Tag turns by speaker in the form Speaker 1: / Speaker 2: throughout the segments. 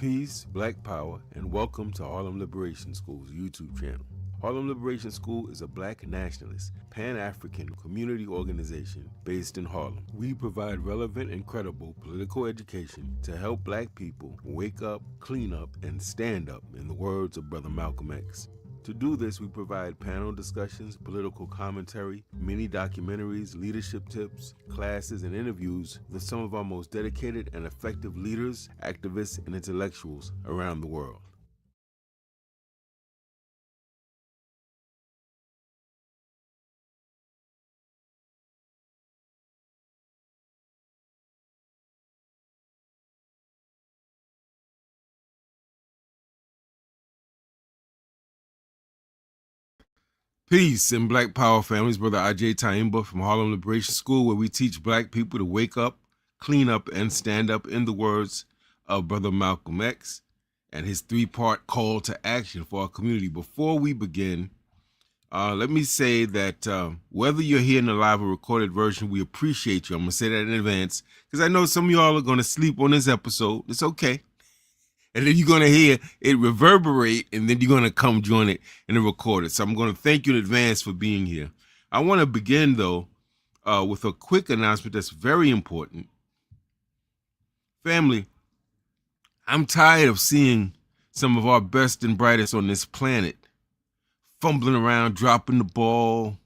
Speaker 1: Peace, Black Power, and welcome to Harlem Liberation School's YouTube channel. Harlem Liberation School is a Black nationalist, Pan-African community organization based in Harlem. We provide relevant and credible political education to help Black people wake up, clean up, and stand up, in the words of Brother Malcolm X. To do this, we provide panel discussions, political commentary, mini documentaries, leadership tips, classes, and interviews with some of our most dedicated and effective leaders, activists, and intellectuals around the world. Peace and Black Power families, Brother Agyei from Harlem Liberation School, where we teach Black people to wake up, clean up, and stand up, in the words of Brother Malcolm X and his three-part call to action for our community. Before we begin, let me say that whether you're here in the live or recorded version, we appreciate you. I'm going to say that in advance because I know some of y'all are going to sleep on this episode. It's okay. And then you're going to hear it reverberate, and then you're going to come join it in the recorded. So I'm going to thank you in advance for being here. I want to begin, though, with a quick announcement that's very important. Family, I'm tired of seeing some of our best and brightest on this planet fumbling around, dropping the ball,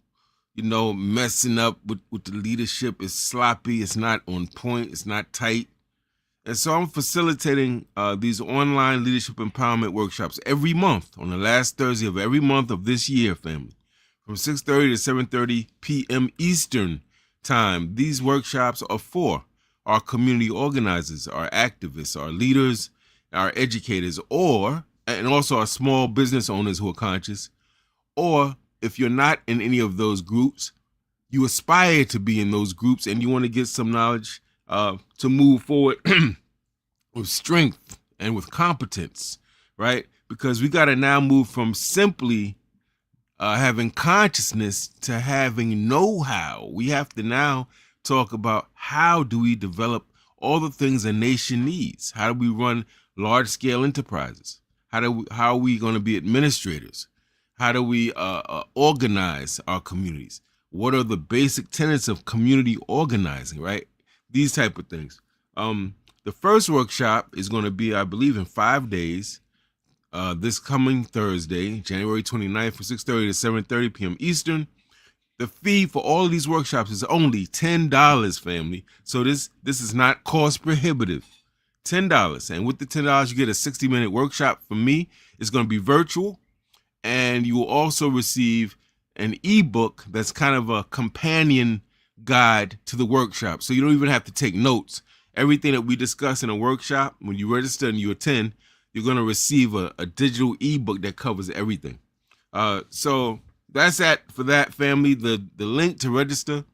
Speaker 1: messing up with the leadership. It's sloppy. It's not on point. It's not tight. And so I'm facilitating these online leadership empowerment workshops every month on the last Thursday of every month of this year, family, from 6:30 to 7:30 p.m. Eastern time. These workshops are for our community organizers, our activists, our leaders, our educators, and also our small business owners who are conscious. Or if you're not in any of those groups, you aspire to be in those groups and you want to get some knowledge to move forward with strength and with competence, right? Because we got to now move from simply having consciousness to having know-how. We have to now talk about how do we develop all the things a nation needs? How do we run large-scale enterprises? How are we going to be administrators? How do we organize our communities? What are the basic tenets of community organizing, right? These type of things. The first workshop is going to be, I believe, in 5 days, this coming Thursday, January 29th, from 6:30 to 7:30 p.m. Eastern. The fee for all of these workshops is only $10, family. So this is not cost prohibitive. $10. And with the $10, you get a 60-minute workshop from me. It's going to be virtual. And you will also receive an ebook that's kind of a companion guide to the workshop. So you don't even have to take notes. Everything that we discuss in a workshop, when you register and you attend, you're going to receive a digital ebook that covers everything. So that's that for that, family. The link to register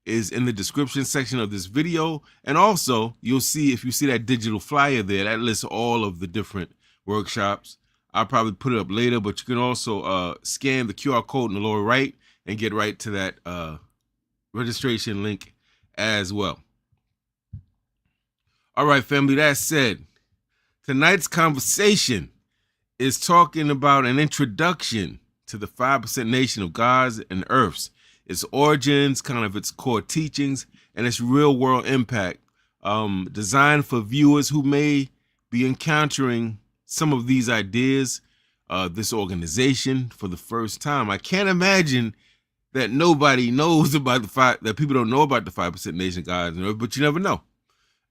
Speaker 1: is in the description section of this video. And also, you'll see, if you see that digital flyer there, that lists all of the different workshops. I'll probably put it up later, but you can also scan the QR code in the lower right and get right to that registration link as well. All right, family, that said, tonight's conversation is talking about an introduction to the 5% nation of gods and earths, its origins, kind of its core teachings, and its real world impact, designed for viewers who may be encountering some of these ideas, this organization for the first time. I can't imagine that nobody knows about that people don't know about the 5% nation gods and earth, but you never know.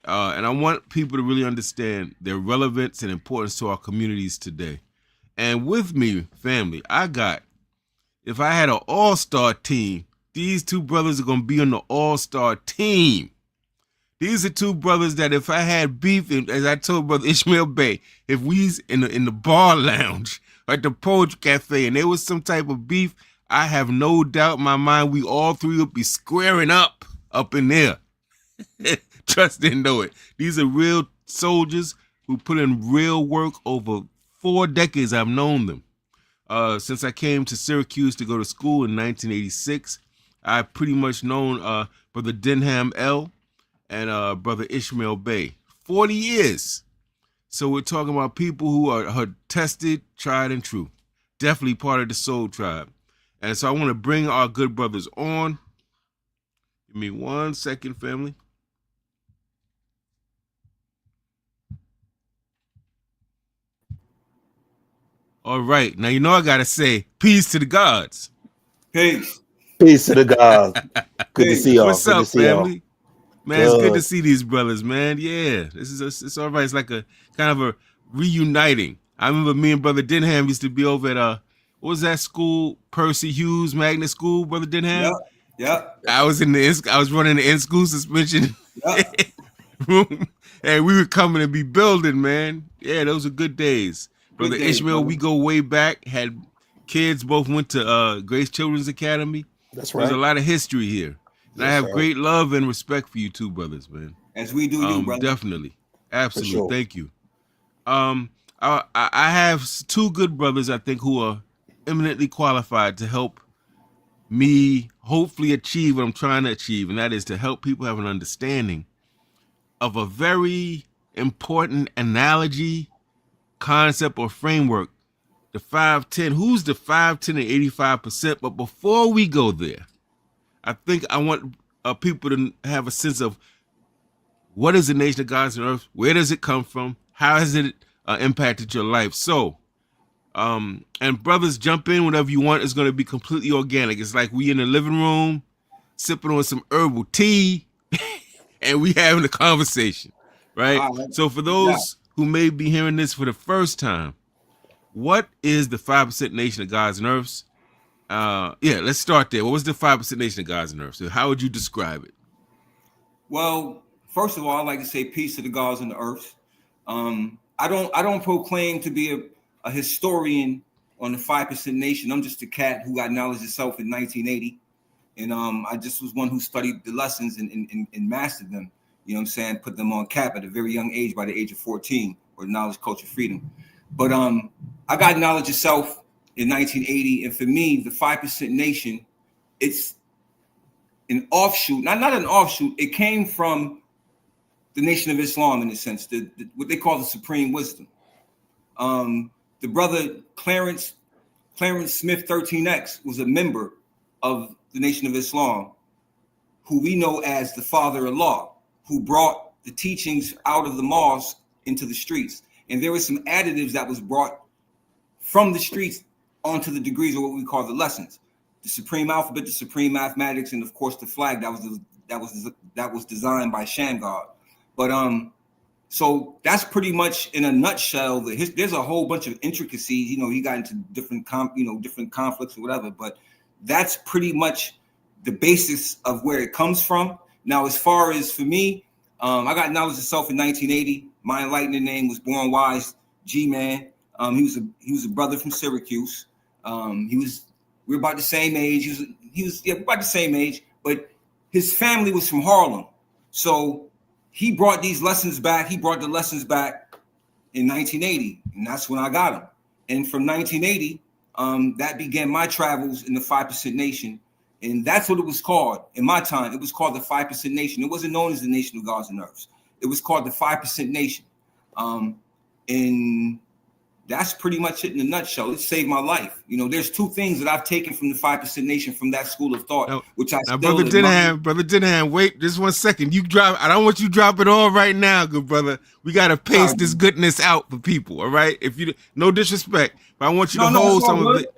Speaker 1: And I want people to really understand their relevance and importance to our communities today. And with me, family, if I had an all-star team, these two brothers are going to be on the all-star team. These are two brothers that if I had beef, as I told Brother Ishmael Bey, if we's in the bar lounge or at the Poetry Cafe and there was some type of beef, I have no doubt in my mind we all three would be squaring up in there. Trust and know it. These are real soldiers who put in real work over 4 decades. I've known them. Since I came to Syracuse to go to school in 1986, I've pretty much known Brother denham-el and Brother Ishmael Bey. 40 years. So we're talking about people who are tested, tried, and true. Definitely part of the soul tribe. And so I want to bring our good brothers on. Give me 1 second, family. All right. Now, you know I got to say, peace to the gods.
Speaker 2: Peace.
Speaker 3: Peace to the gods. Good to see y'all.
Speaker 1: What's
Speaker 3: Good to
Speaker 1: up,
Speaker 3: see y'all.
Speaker 1: family? Man, it's good to see these brothers, man. Yeah, it's all right. It's like a kind of a reuniting. I remember me and Brother Denham used to be over at what was that school? Percy Hughes Magnet School, Brother Denham.
Speaker 2: Yep.
Speaker 1: I was running the in-school suspension room, and we were coming and be building, man. Yeah, those were good days. Brother Ishmael, we go way back. Had kids, both went to Grace Children's Academy.
Speaker 3: That's right.
Speaker 1: There's a lot of history here. And I have great love and respect for you two brothers, man.
Speaker 2: As we do you, brother.
Speaker 1: Definitely. Absolutely.
Speaker 3: Sure.
Speaker 1: Thank you. I have two good brothers, I think, who are eminently qualified to help me hopefully achieve what I'm trying to achieve, and that is to help people have an understanding of a very important analogy, concept, or framework, the 5-10. Who's the 5-10 and 85%? But before we go there, I think I want people to have a sense of what is the nation of gods and earth? Where does it come from? How has it impacted your life? So, and brothers, jump in whenever you want. It's going to be completely organic. It's like we in the living room sipping on some herbal tea and we having a conversation, right? So for those who may be hearing this for the first time, what is the 5% nation of gods and earths? Let's start there. What was the 5% nation of gods and earths? So how would you describe it?
Speaker 2: Well, first of all, I'd like to say peace to the gods and the earths. I don't proclaim to be a historian on the 5% nation. I'm just a cat who got knowledge itself in 1980. And I just was one who studied the lessons and mastered them. You know what I'm saying? Put them on cap at a very young age, by the age of 14, or knowledge, culture, freedom. But I got knowledge itself in 1980. And for me, the 5% nation, it's an offshoot, not an offshoot. It came from the Nation of Islam, in a sense, what they call the supreme wisdom. The brother Clarence Smith 13X was a member of the Nation of Islam, who we know as the Father of Law, who brought the teachings out of the mosque into the streets. And there were some additives that was brought from the streets onto the degrees, or what we call the lessons. The supreme alphabet, the supreme mathematics, and of course the flag that was designed by Shamgar. But so that's pretty much in a nutshell. There's a whole bunch of intricacies. You know, he got into different conflicts or whatever. But that's pretty much the basis of where it comes from. Now, as far as for me, I got knowledge of self in 1980. My enlightening name was Born Wise G-Man. He was a brother from Syracuse. We were about the same age. He was about the same age, but his family was from Harlem. So he brought these lessons back. He brought the lessons back in 1980, and that's when I got them. And from 1980, that began my travels in the 5% Nation, and that's what it was called in my time. It was called the 5% Nation. It wasn't known as the Nation of Gods and Earths. It was called the 5% Nation, and that's pretty much it in a nutshell. It saved my life. You know, there's two things that I've taken from the 5% Nation, from that school of thought, which I still
Speaker 1: Brother Denham, wait just 1 second. I don't want you to drop it all right now, good brother. We got to pace this goodness out for people, all right? If you, no disrespect, but I want you to hold some of it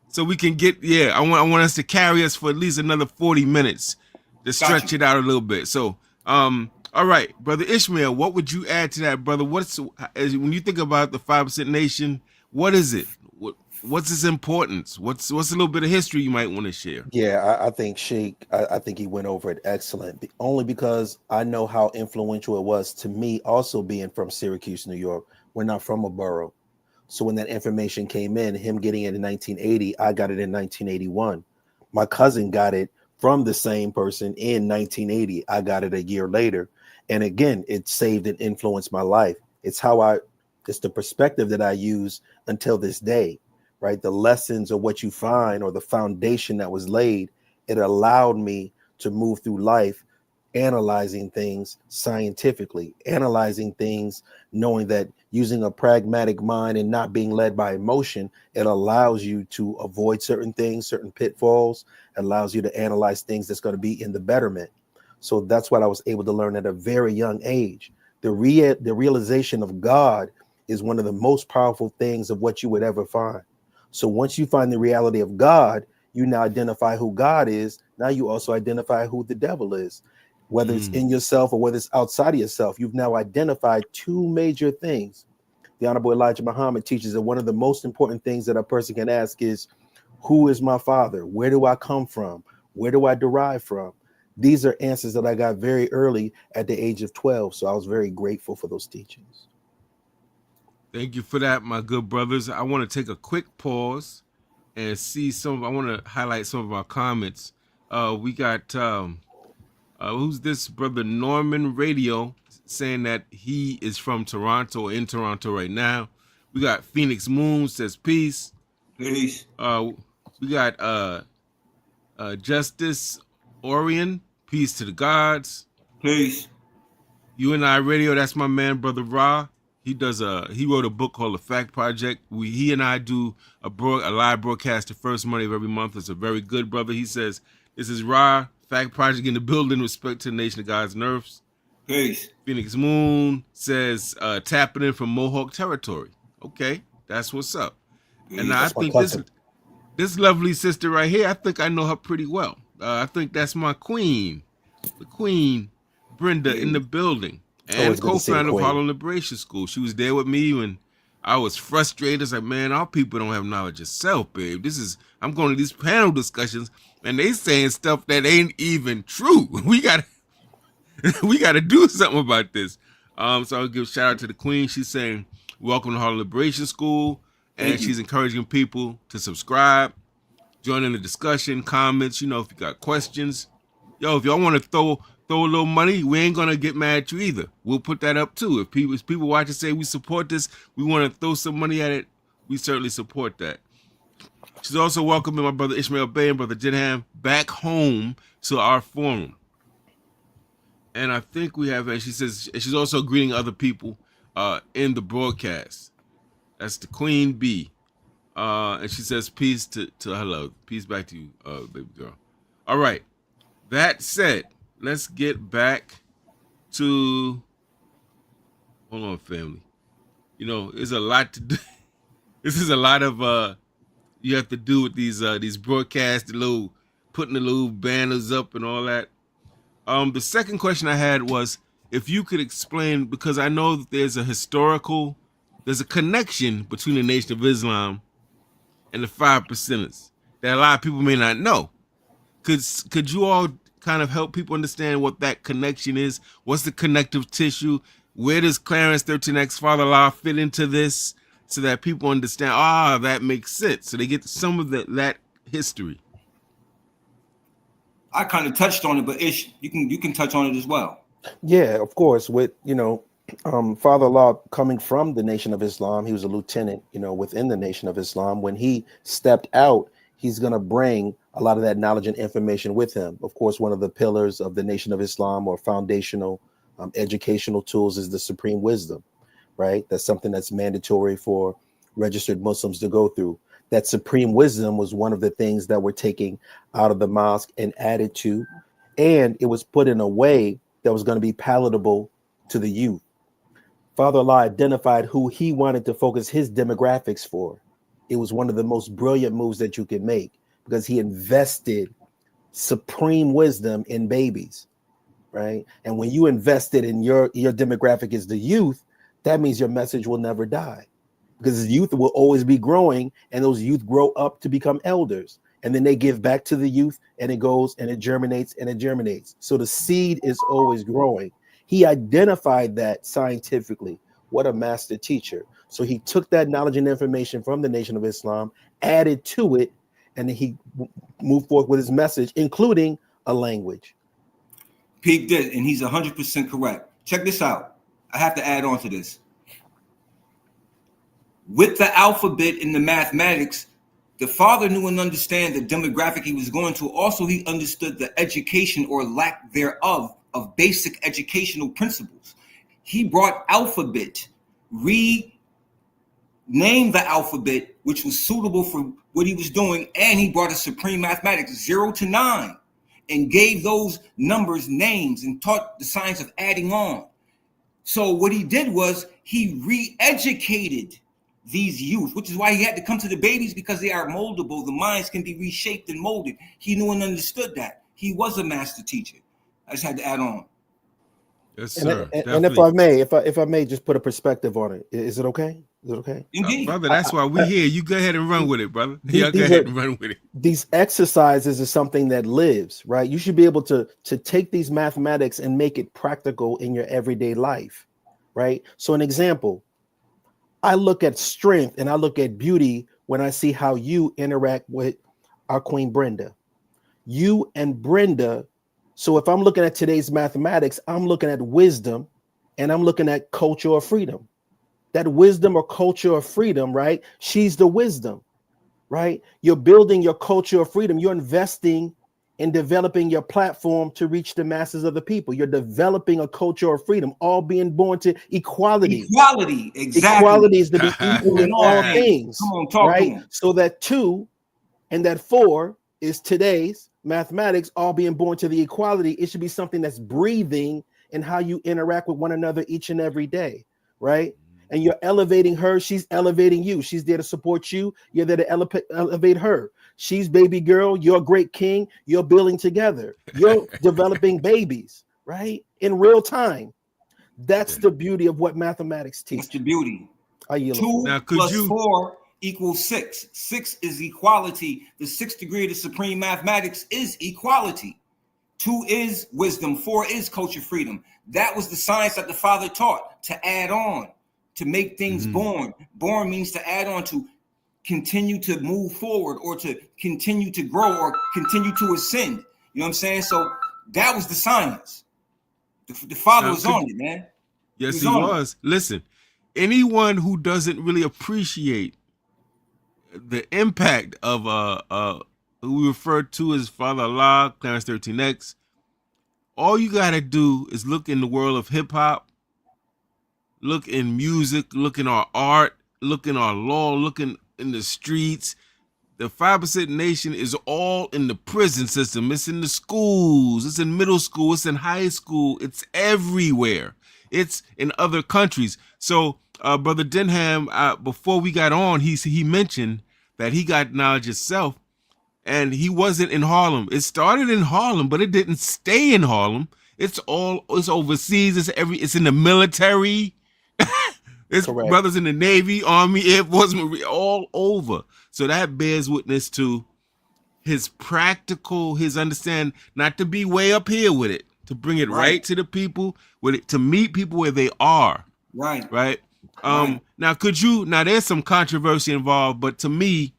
Speaker 1: so we can get, I want us to carry us for at least another 40 minutes to stretch it out a little bit. So, all right, Brother Ishmael, what would you add to that, brother? When you think about the 5% Nation, what is it? What's its importance? What's a little bit of history you might want to share?
Speaker 3: Yeah, I think Sheik, I think he went over it excellent, only because I know how influential it was to me, also being from Syracuse, New York. We're not from a borough. So when that information came in, him getting it in 1980, I got it in 1981. My cousin got it from the same person in 1980. I got it a year later. And again, it saved and influenced my life. It's the perspective that I use until this day, right? The lessons or what you find, or the foundation that was laid, it allowed me to move through life analyzing things scientifically, analyzing things, knowing that using a pragmatic mind and not being led by emotion, it allows you to avoid certain things, certain pitfalls, allows you to analyze things that's going to be in the betterment. So that's what I was able to learn at a very young age. The realization of God is one of the most powerful things of what you would ever find. So once you find the reality of God, you now identify who God is. Now you also identify who the devil is, whether it's in yourself or whether it's outside of yourself. You've now identified two major things. The Honorable Elijah Muhammad teaches that one of the most important things that a person can ask is, who is my father? Where do I come from? Where do I derive from? These are answers that I got very early at the age of 12. So I was very grateful for those teachings.
Speaker 1: Thank you for that, my good brothers. I want to take a quick pause and see I want to highlight some of our comments. We got, who's this brother? Norman Radio saying that he is from Toronto, in Toronto right now. We got Phoenix Moon says peace.
Speaker 2: Peace.
Speaker 1: We got Justice Orion, peace to the gods.
Speaker 2: Peace.
Speaker 1: You and I Radio, that's my man, brother Ra. He wrote a book called The Fact Project. He and I do a live broadcast the first Monday of every month. It's a very good brother. He says, this is Ra, Fact Project in the building, respect to the nation of God's nerfs.
Speaker 2: Peace.
Speaker 1: Phoenix Moon says, tapping in from Mohawk territory. Okay, that's what's up.
Speaker 2: Peace.
Speaker 1: And I think this lovely sister right here, I think I know her pretty well. I think that's my queen, the Queen Brenda in the building. And co-founder of HarlemLSchool. She was there with me when I was frustrated. It's like, man, our people don't have knowledge of self, babe. I'm going to these panel discussions and they saying stuff that ain't even true. We got to do something about this. So I'll give a shout out to the Queen. She's saying, welcome to HarlemLSchool. And she's encouraging people to subscribe, join in the discussion, comments, if you got questions. If y'all want to throw a little money, we ain't gonna get mad at you either. We'll put that up too. If people watch and say we support this, we want to throw some money at it, we certainly support that. She's also welcoming my brother Ishmael Bey and brother Denham back home to our forum. And I think we have, and she says she's also greeting other people in the broadcast. That's the Queen Bee. And she says peace to her love. Peace back to you, baby girl. All right. That said, let's get back to, hold on, family. There's a lot to do. This is a lot of you have to do with these broadcasts, putting the little banners up and all that. The second question I had was if you could explain, because I know that there's a connection between the Nation of Islam and the 5%ers that a lot of people may not know. Could you all kind of help people understand what that connection is? What's the connective tissue? Where does Clarence 13X Father-in-law fit into this so that people understand, that makes sense. So they get some of that history.
Speaker 2: I kind of touched on it, but Ish, you can touch on it as well.
Speaker 3: Yeah, of course. With, Father-in-law coming from the Nation of Islam, he was a lieutenant, within the Nation of Islam. When he stepped out, he's going to bring a lot of that knowledge and information with him. Of course, one of the pillars of the Nation of Islam or foundational educational tools is the supreme wisdom, right? That's something that's mandatory for registered Muslims to go through. That supreme wisdom was one of the things that were taken out of the mosque and added to, and it was put in a way that was going to be palatable to the youth. Father-in-law identified who he wanted to focus his demographics for. It was one of the most brilliant moves that you could make, because he invested supreme wisdom in babies, right? And when you invested in your demographic is the youth, that means your message will never die, because the youth will always be growing, and those youth grow up to become elders, and then they give back to the youth, and it goes and it germinates and it germinates. So the seed is always growing. He identified that scientifically. What a master teacher. So he took that knowledge and information from the Nation of Islam, added to it, and then he moved forth with his message, including a language.
Speaker 2: Pete did, and he's 100% correct. Check this out. I have to add on to this. With the alphabet and the mathematics, the father knew and understand the demographic he was going to. Also, he understood the education or lack thereof of basic educational principles. He brought alphabet, renamed the alphabet, which was suitable for what he was doing, and he brought a supreme mathematics, 0 to 9, and gave those numbers names and taught the science of adding on. So what he did was he re-educated these youth, which is why he had to come to the babies, because they are moldable. The minds can be reshaped and molded. He knew and understood that. He was a master teacher. I just had to add on.
Speaker 1: Yes, sir.
Speaker 3: And if I may just put a perspective on it, is it okay? Is it okay?
Speaker 2: Indeed.
Speaker 1: Brother, that's why we're here. You go ahead and run with it, brother. Go ahead and run with it.
Speaker 3: These exercises is something that lives, right? You should be able to take these mathematics and make it practical in your everyday life, right? So an example, I look at strength and I look at beauty when I see how you interact with our Queen Brenda. You and Brenda. So if I'm looking at today's mathematics, I'm looking at wisdom and I'm looking at culture or freedom. That wisdom or culture or freedom, right? She's the wisdom, right? You're building your culture of freedom. You're investing in developing your platform to reach the masses of the people. You're developing a culture of freedom, all being born to equality.
Speaker 2: Equality, exactly.
Speaker 3: Equality is to be equal in all things,
Speaker 2: Come on, talk
Speaker 3: right?
Speaker 2: to him.
Speaker 3: So that 2 and that 4 is today's mathematics, all being born to the equality. It should be something that's breathing in how you interact with one another each and every day, right? And you're elevating her, she's elevating you. She's there to support you, you're there to elevate her. She's baby girl, you're great king, you're building together. You're developing babies, right? In real time. That's the beauty of what mathematics teach.
Speaker 2: That's the beauty.
Speaker 3: 2
Speaker 1: now,
Speaker 2: plus 4 equals 6. 6 is equality. The 6th degree of the supreme mathematics is equality. 2 is wisdom. 4 is culture freedom. That was the science that the father taught, to add on, to make things born. Born means to add on, to continue to move forward, or to continue to grow, or continue to ascend. You know what I'm saying? So that was the science. The father was on it, man.
Speaker 1: Yes, he was. Listen, anyone who doesn't really appreciate the impact of who we refer to as Father Allah, Clarence 13X, all you gotta do is look in the world of hip hop, look in music, look in our art, look in our law, look in the streets. The 5% Nation is all in the prison system. It's in the schools. It's in middle school. It's in high school. It's everywhere. It's in other countries. So, Brother Denham, before we got on, he mentioned that he got knowledge itself, and he wasn't in Harlem. It started in Harlem, but it didn't stay in Harlem. It's overseas. It's in the military. It's
Speaker 3: Correct.
Speaker 1: Brothers in the Navy, Army, Air Force, Marine, all over. So that bears witness to his understanding, not to be way up here with it, to bring it right to the people, with it, to meet people where they are. Right. Now, there's some controversy involved, but to me,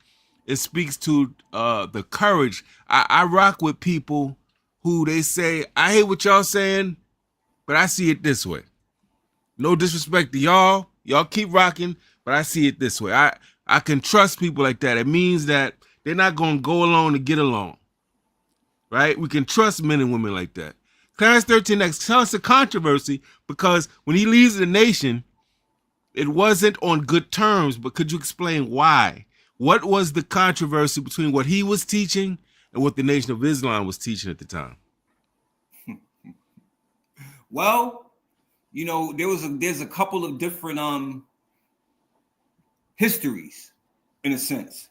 Speaker 1: it speaks to the courage. I rock with people who they say, I hear what y'all saying, but I see it this way. No disrespect to y'all. Y'all keep rocking, but I see it this way. I can trust people like that. It means that they're not going to go along to get along. Right? We can trust men and women like that. Clarence 13X, tell us the controversy, because when he leaves the nation, it wasn't on good terms, but could you explain why? What was the controversy between what he was teaching and what the Nation of Islam was teaching at the time?
Speaker 2: Well, you know, there's a couple of different histories, in a sense.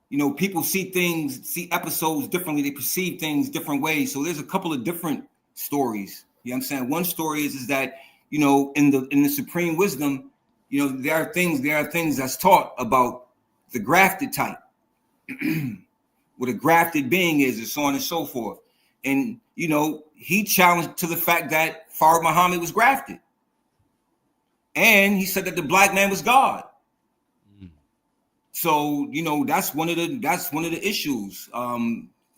Speaker 2: You know, people see episodes differently. They perceive things different ways. So there's a couple of different stories. You know what I'm saying? One story is that, you know, in the supreme wisdom, you know, there are things that's taught about the grafted type, what a grafted being is, and so on and so forth. And, you know, he challenged to the fact that Farad Muhammad was grafted. And he said that the black man was God. So, you know, that's one of the issues,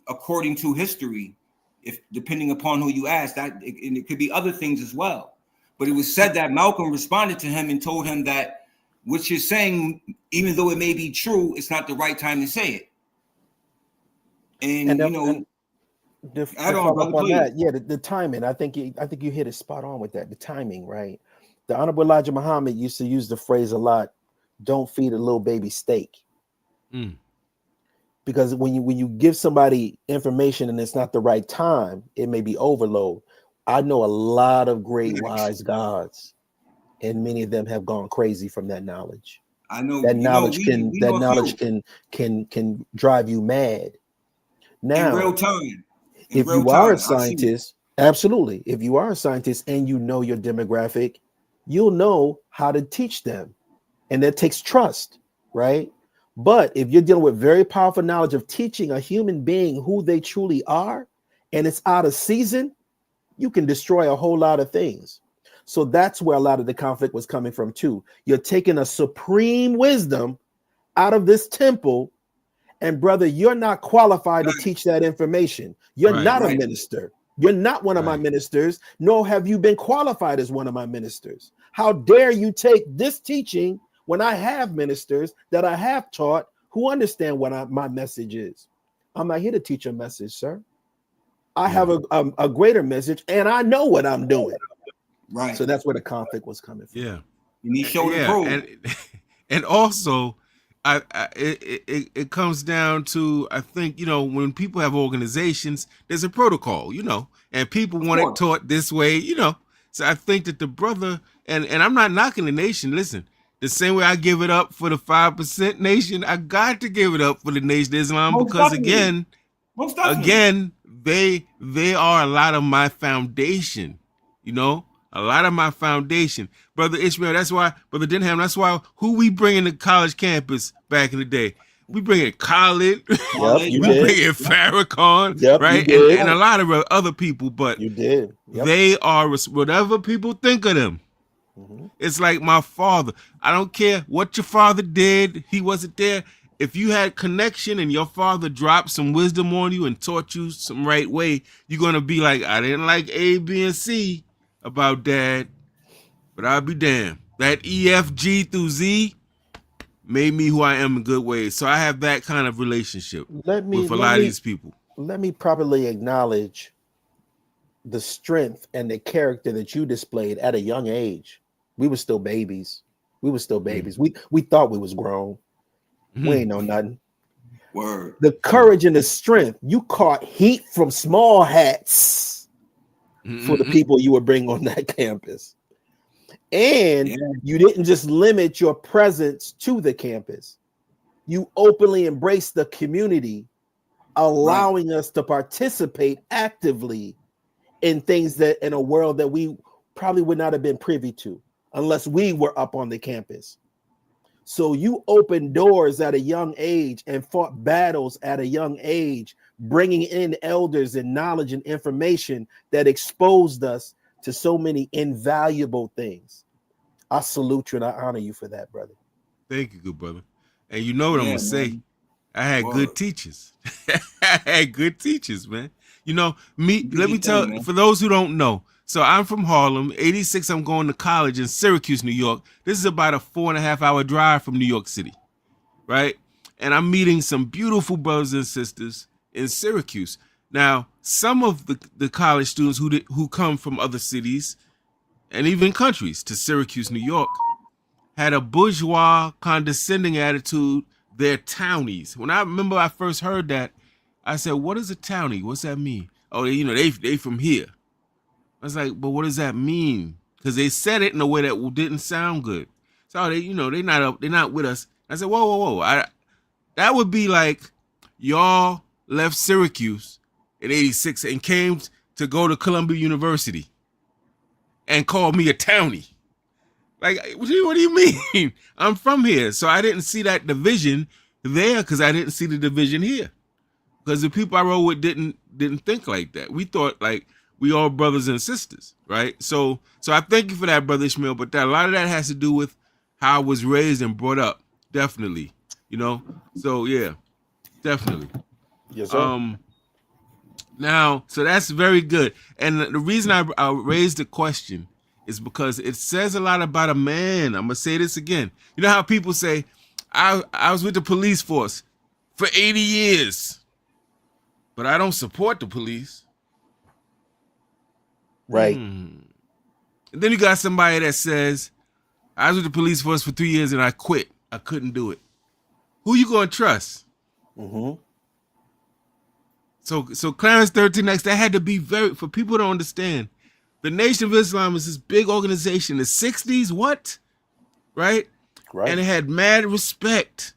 Speaker 2: according to history, if depending upon who you ask, and it could be other things as well. But it was said that Malcolm responded to him and told him that what you're saying, even though it may be true, it's not the right time to say it. And you know, Add
Speaker 3: to
Speaker 2: on,
Speaker 3: follow
Speaker 2: brother,
Speaker 3: up on
Speaker 2: please.
Speaker 3: that, yeah, the timing. I think you hit it spot on with that. The timing, right? The Honorable Elijah Muhammad used to use the phrase a lot. Don't feed a little baby steak.
Speaker 1: Mm.
Speaker 3: Because when you give somebody information and it's not the right time, it may be overload. I know a lot of great wise gods, and many of them have gone crazy from that knowledge.
Speaker 2: I know,
Speaker 3: That
Speaker 2: you know,
Speaker 3: knowledge
Speaker 2: we
Speaker 3: can
Speaker 2: know a few
Speaker 3: can drive you mad.
Speaker 2: in real
Speaker 3: Now,
Speaker 2: time. In
Speaker 3: if
Speaker 2: real
Speaker 3: you are a
Speaker 2: time, I've seen it.
Speaker 3: scientist, absolutely. If you are a scientist and you know your demographic, you'll know how to teach them. And that takes trust, right? But if you're dealing with very powerful knowledge of teaching a human being who they truly are, and it's out of season, you can destroy a whole lot of things. So that's where a lot of the conflict was coming from too. You're taking a supreme wisdom out of this temple, and brother, you're not qualified to
Speaker 2: Right,
Speaker 3: teach that information. You're
Speaker 1: Right.
Speaker 3: not a
Speaker 2: right.
Speaker 3: minister. You're not one of my
Speaker 1: Right.
Speaker 3: ministers, nor have you been qualified as one of my ministers. How dare you take this teaching when I have ministers that I have taught who understand what my message is? I'm not here to teach a message, sir. I have a greater message, and I know what I'm doing.
Speaker 2: Right.
Speaker 3: So that's where the conflict was coming from.
Speaker 1: Yeah.
Speaker 2: You need show to
Speaker 1: Yeah.
Speaker 2: prove.
Speaker 1: And also, it comes down to, I think, you know, when people have organizations, there's a protocol, you know, and people
Speaker 2: Of
Speaker 1: want it
Speaker 2: course.
Speaker 1: taught this way, you know. So I think that the brother, and I'm not knocking the nation. Listen, the same way I give it up for the 5% nation, I got to give it up for the Nation of Islam,
Speaker 2: Most
Speaker 1: because
Speaker 2: definitely. Most definitely.
Speaker 1: they are a lot of my foundation, you know, a lot of my foundation. Brother Ishmael, that's why, Brother Denham, that's why who we bring in the college campus back in the day. We bring in Khalid,
Speaker 3: Yep, you
Speaker 1: we
Speaker 2: Yep.
Speaker 1: bring
Speaker 3: did.
Speaker 1: in Farrakhan,
Speaker 3: Yep, you
Speaker 1: right?
Speaker 3: did.
Speaker 1: And a lot of other people, but
Speaker 3: You did. Yep.
Speaker 1: they are, whatever people think of them.
Speaker 3: Mhm.
Speaker 1: It's like my father. I don't care what your father did. He wasn't there. If you had connection and your father dropped some wisdom on you and taught you some right way, you're going to be like, I didn't like A, B, and C about dad, but I'll be damned. That E, F, G through Z made me who I am in good ways. So I have that kind of relationship
Speaker 3: Let me
Speaker 1: with a
Speaker 3: let
Speaker 1: lot of
Speaker 3: me
Speaker 1: these people.
Speaker 3: let me properly acknowledge the strength and the character that you displayed at a young age. We were still babies. We were still babies. We thought we was grown. We ain't know nothing.
Speaker 2: Word.
Speaker 3: The courage and the strength. You caught heat from small hats for the people you were bringing on that campus. And
Speaker 2: Yeah.
Speaker 3: you didn't just limit your presence to the campus. You openly embraced the community, allowing us to participate actively in things that in a world that we probably would not have been privy to unless we were up on the campus. So you opened doors at a young age and fought battles at a young age, bringing in elders and knowledge and information that exposed us to so many invaluable things. I salute you and I honor you for that, brother.
Speaker 1: Thank you, good brother. And you know what I'm
Speaker 2: Yeah,
Speaker 1: going to say.
Speaker 2: man.
Speaker 1: I had
Speaker 2: Word.
Speaker 1: good teachers. I had good teachers, man. You know,
Speaker 2: You did
Speaker 1: let me
Speaker 2: your
Speaker 1: tell,
Speaker 2: thing, man.
Speaker 1: for those who don't know, so I'm from Harlem. 86, I'm going to college in Syracuse, New York. This is about a 4.5-hour drive from New York City, right? And I'm meeting some beautiful brothers and sisters in Syracuse. Now, some of the college students who come from other cities and even countries to Syracuse, New York, had a bourgeois, condescending attitude. They're townies. When I remember I first heard that, I said, "What is a townie? What's that mean?" Oh, they from here. I was like, "But what does that mean?" Because they said it in a way that didn't sound good. So they're not with us. I said, "Whoa, whoa, whoa!" That would be like y'all left Syracuse in '86 and came to go to Columbia University and called me a townie. Like, what do you mean? I'm from here. So I didn't see that division there because I didn't see the division here. Because the people I rode with didn't think like that. We thought like we all brothers and sisters, right? So I thank you for that, Brother Ishmael. But a lot of that has to do with how I was raised and brought up. Definitely. You know? So yeah, definitely.
Speaker 3: Yes, sir.
Speaker 1: Now, so that's very good. And the reason I raised the question is because it says a lot about a man. I'm going to say this again. You know how people say, I was with the police force for 80 years. but I don't support the police.
Speaker 3: Right.
Speaker 1: And then you got somebody that says, I was with the police force for 3 years and I quit. I couldn't do it. Who you gonna trust?
Speaker 3: Mm-hmm.
Speaker 1: So Clarence 13X, that had to be for people to understand. The Nation of Islam is this big organization in the 60s, what? Right?
Speaker 3: Right.
Speaker 1: And it had mad respect.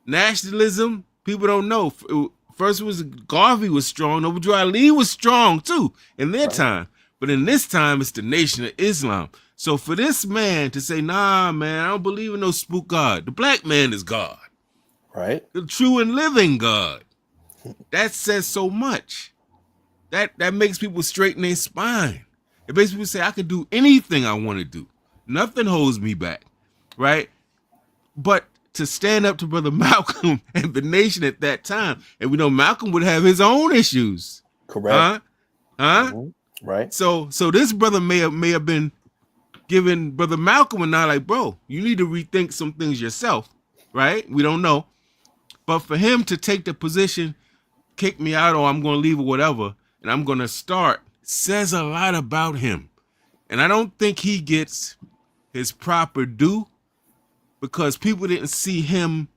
Speaker 1: Nationalism, people don't know. First was Garvey was strong. Noble Ali was strong too in their time. But in this time, it's the Nation of Islam. So for this man to say, nah, man, I don't believe in no spook God. The black man is God.
Speaker 3: Right.
Speaker 1: The true and living God. That says so much. That makes people straighten their spine. It makes people say, I can do anything I want to do. Nothing holds me back. Right? But to stand up to Brother Malcolm and the nation at that time, and we know Malcolm would have his own issues.
Speaker 3: Correct.
Speaker 1: Huh?
Speaker 3: Mm-hmm. Right.
Speaker 1: So this brother may have been giving Brother Malcolm a nod like, bro, you need to rethink some things yourself, right? We don't know. But for him to take the position, kick me out or I'm going to leave or whatever, and I'm going to start, says a lot about him. And I don't think he gets his proper due because people didn't see him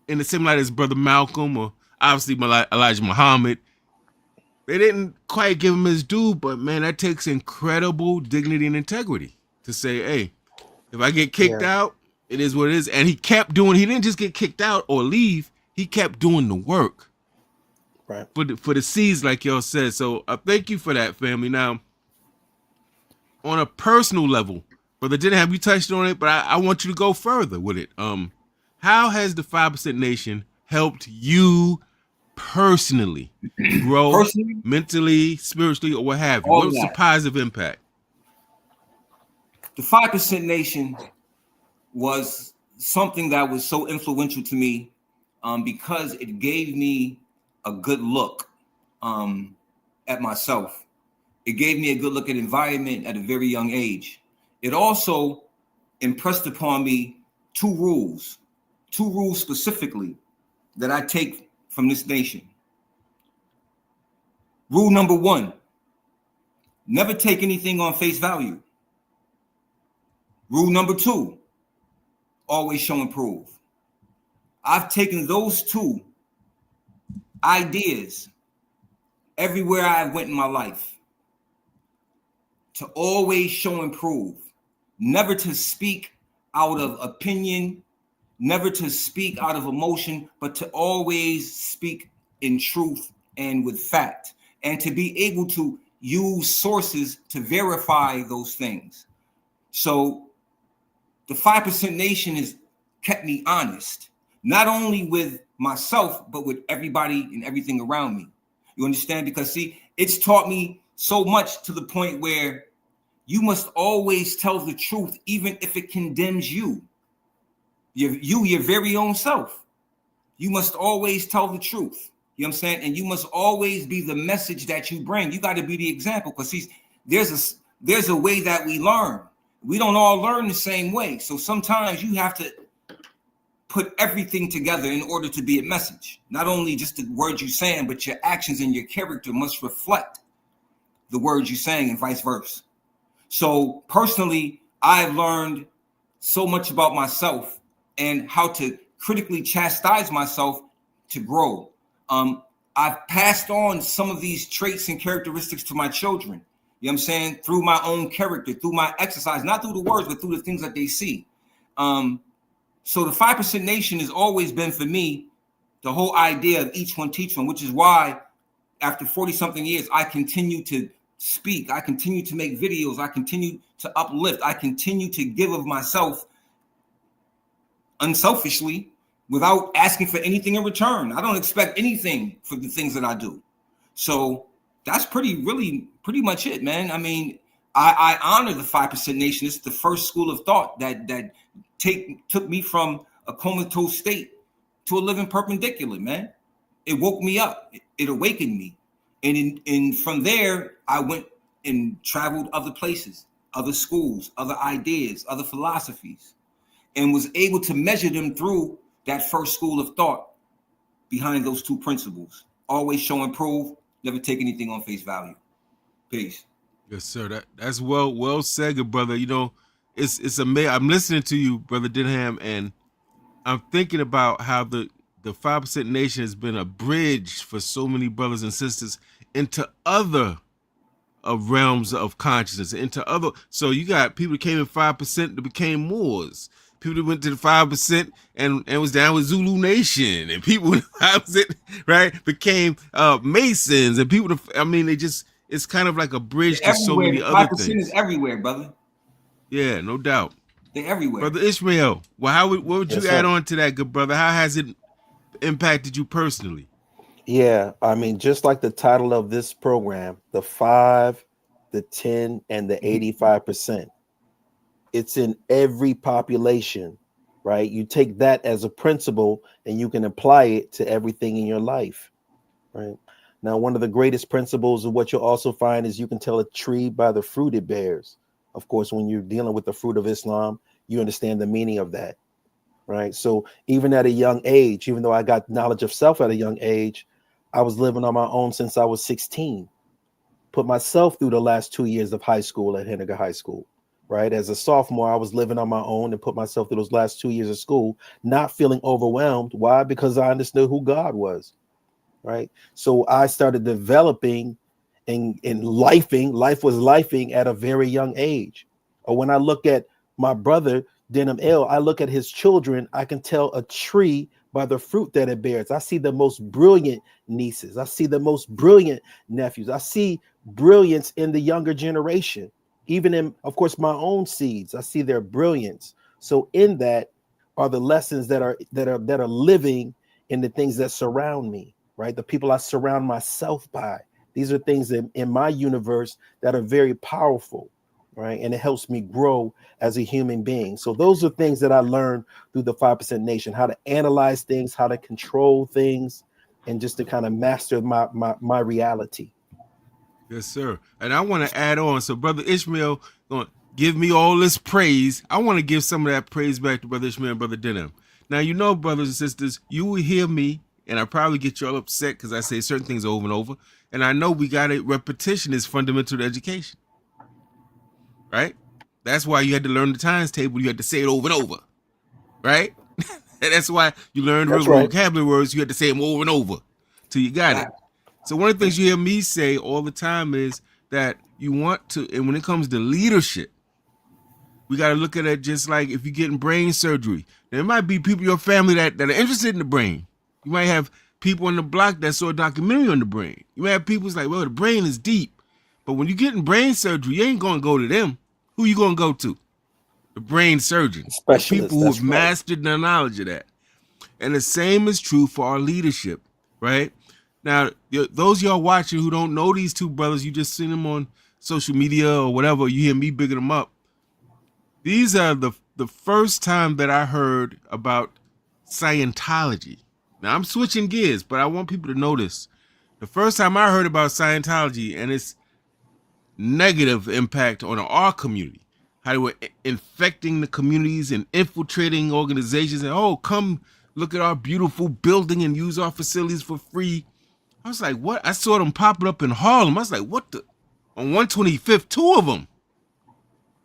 Speaker 1: in the same light as Brother Malcolm or obviously Elijah Muhammad. They didn't quite give him his due, but man, that takes incredible dignity and integrity to say, hey, if I get kicked out, it is what it is. And he didn't just get kicked out or leave, he kept doing the work.
Speaker 3: Right.
Speaker 1: For the seeds, like y'all said. So I thank you for that, family. Now, on a personal level, Brother Denham, you touched on it, but I want you to go further with it. How has the 5% Nation helped you personally grow mentally, spiritually, or what have you? What was the positive impact?
Speaker 2: The 5% Nation was something that was so influential to me because it gave me a good look at myself. It gave me a good look at environment at a very young age. It also impressed upon me two rules specifically that I take from this nation. Rule number 1, never take anything on face value. Rule number 2, always show and prove. I've taken those two ideas everywhere I went in my life. To always show and prove. Never to speak out of opinion, never to speak out of emotion, but to always speak in truth and with fact, and to be able to use sources to verify those things. So the 5% Nation has kept me honest, not only with myself, but with everybody and everything around me. You understand? Because see, it's taught me so much to the point where you must always tell the truth, even if it condemns you. Your very own self. You must always tell the truth. You know what I'm saying? And you must always be the message that you bring. You got to be the example, because there's a way that we learn. We don't all learn the same way. So sometimes you have to put everything together in order to be a message. Not only just the words you're saying, but your actions and your character must reflect the words you're saying and vice versa. So personally, I've learned so much about myself and how to critically chastise myself to grow. I've passed on some of these traits and characteristics to my children. You know what I'm saying? Through my own character, through my exercise, not through the words, but through the things that they see. So the 5% Nation has always been for me the whole idea of each one teach one, which is why after 40 something years, I continue to speak. I continue to make videos. I continue to uplift. I continue to give of myself unselfishly without asking for anything in return. I don't expect anything for the things that I do. So that's pretty much it, man. I mean, I honor the 5% Nation. It's the first school of thought that took me from a comatose state to a living perpendicular, man. It woke me up. It awakened me. And from there, I went and traveled other places, other schools, other ideas, other philosophies, and was able to measure them through that first school of thought behind those two principles. always show and prove, never take anything on face value. Peace.
Speaker 1: Yes, sir. That's well said, good brother. You know, it's amazing. I'm listening to you, brother Denham, and I'm thinking about how the 5% Nation has been a bridge for so many brothers and sisters into other realms of consciousness, into other. So you got people that came in 5% that became Moors. People that went to the 5% and was down with Zulu Nation, and people in 5%, right, became Masons, and people. I mean, it's kind of like a bridge to so many other things.
Speaker 2: 5% is everywhere, brother.
Speaker 1: Yeah, no doubt.
Speaker 2: They're everywhere.
Speaker 1: Brother Ishmael, well, what would you add on to that, good brother? How has it impacted you personally?
Speaker 3: Yeah, I mean, just like the title of this program, the 5, the 10, and the 85%. It's in every population, right? You take that as a principle and you can apply it to everything in your life, right? Now, one of the greatest principles of what you'll also find is you can tell a tree by the fruit it bears. Of course, when you're dealing with the fruit of Islam, you understand the meaning of that, right? So even at a young age, even though I got knowledge of self at a young age, I was living on my own since I was 16. Put myself through the last 2 years of high school at Henniger High School, right? As a sophomore, I was living on my own and put myself through those last 2 years of school, not feeling overwhelmed. Why? Because I understood who God was, right? So I started developing and life was lifing at a very young age. Or when I look at my brother, denham-el, I look at his children, I can tell a tree by the fruit that it bears. I see the most brilliant nieces. I see the most brilliant nephews. I see brilliance in the younger generation. Even in, of course, my own seeds, I see their brilliance. So in that are the lessons that are living in the things that surround me, right? The people I surround myself by. These are things in my universe that are very powerful, right? And it helps me grow as a human being. So those are things that I learned through the 5% Nation, how to analyze things, how to control things, and just to kind of master my reality.
Speaker 1: Yes, sir. And I want to add on. So Brother Ishmael going to give me all this praise. I want to give some of that praise back to Brother Ishmael and Brother Denham. Now, you know, brothers and sisters, you will hear me, and I probably get you all upset because I say certain things over and over. And I know we got it. Repetition is fundamental to education, right? That's why you had to learn the times table. You had to say it over and over, right? And that's why you learned vocabulary words. You had to say them over and over till you got it. So one of the things you hear me say all the time is that you want to, and when it comes to leadership, we got to look at it just like if you're getting brain surgery. There might be people in your family that are interested in the brain. You might have people on the block that saw a documentary on the brain. You might have people who's like, well, the brain is deep. But when you're getting brain surgery, you ain't going to go to them. Who you going to go to? The brain surgeon. Specialist, people who have mastered the knowledge of that. And the same is true for our leadership, right? Now, those y'all watching who don't know these two brothers, you just seen them on social media or whatever, you hear me bigging them up. These are the first time that I heard about Scientology. Now, I'm switching gears, but I want people to know this. The first time I heard about Scientology and its negative impact on our community, how they were infecting the communities and infiltrating organizations, and, oh, come look at our beautiful building and use our facilities for free. I was like, what? I saw them popping up in Harlem. I was like, what the? On 125th, 2 of them.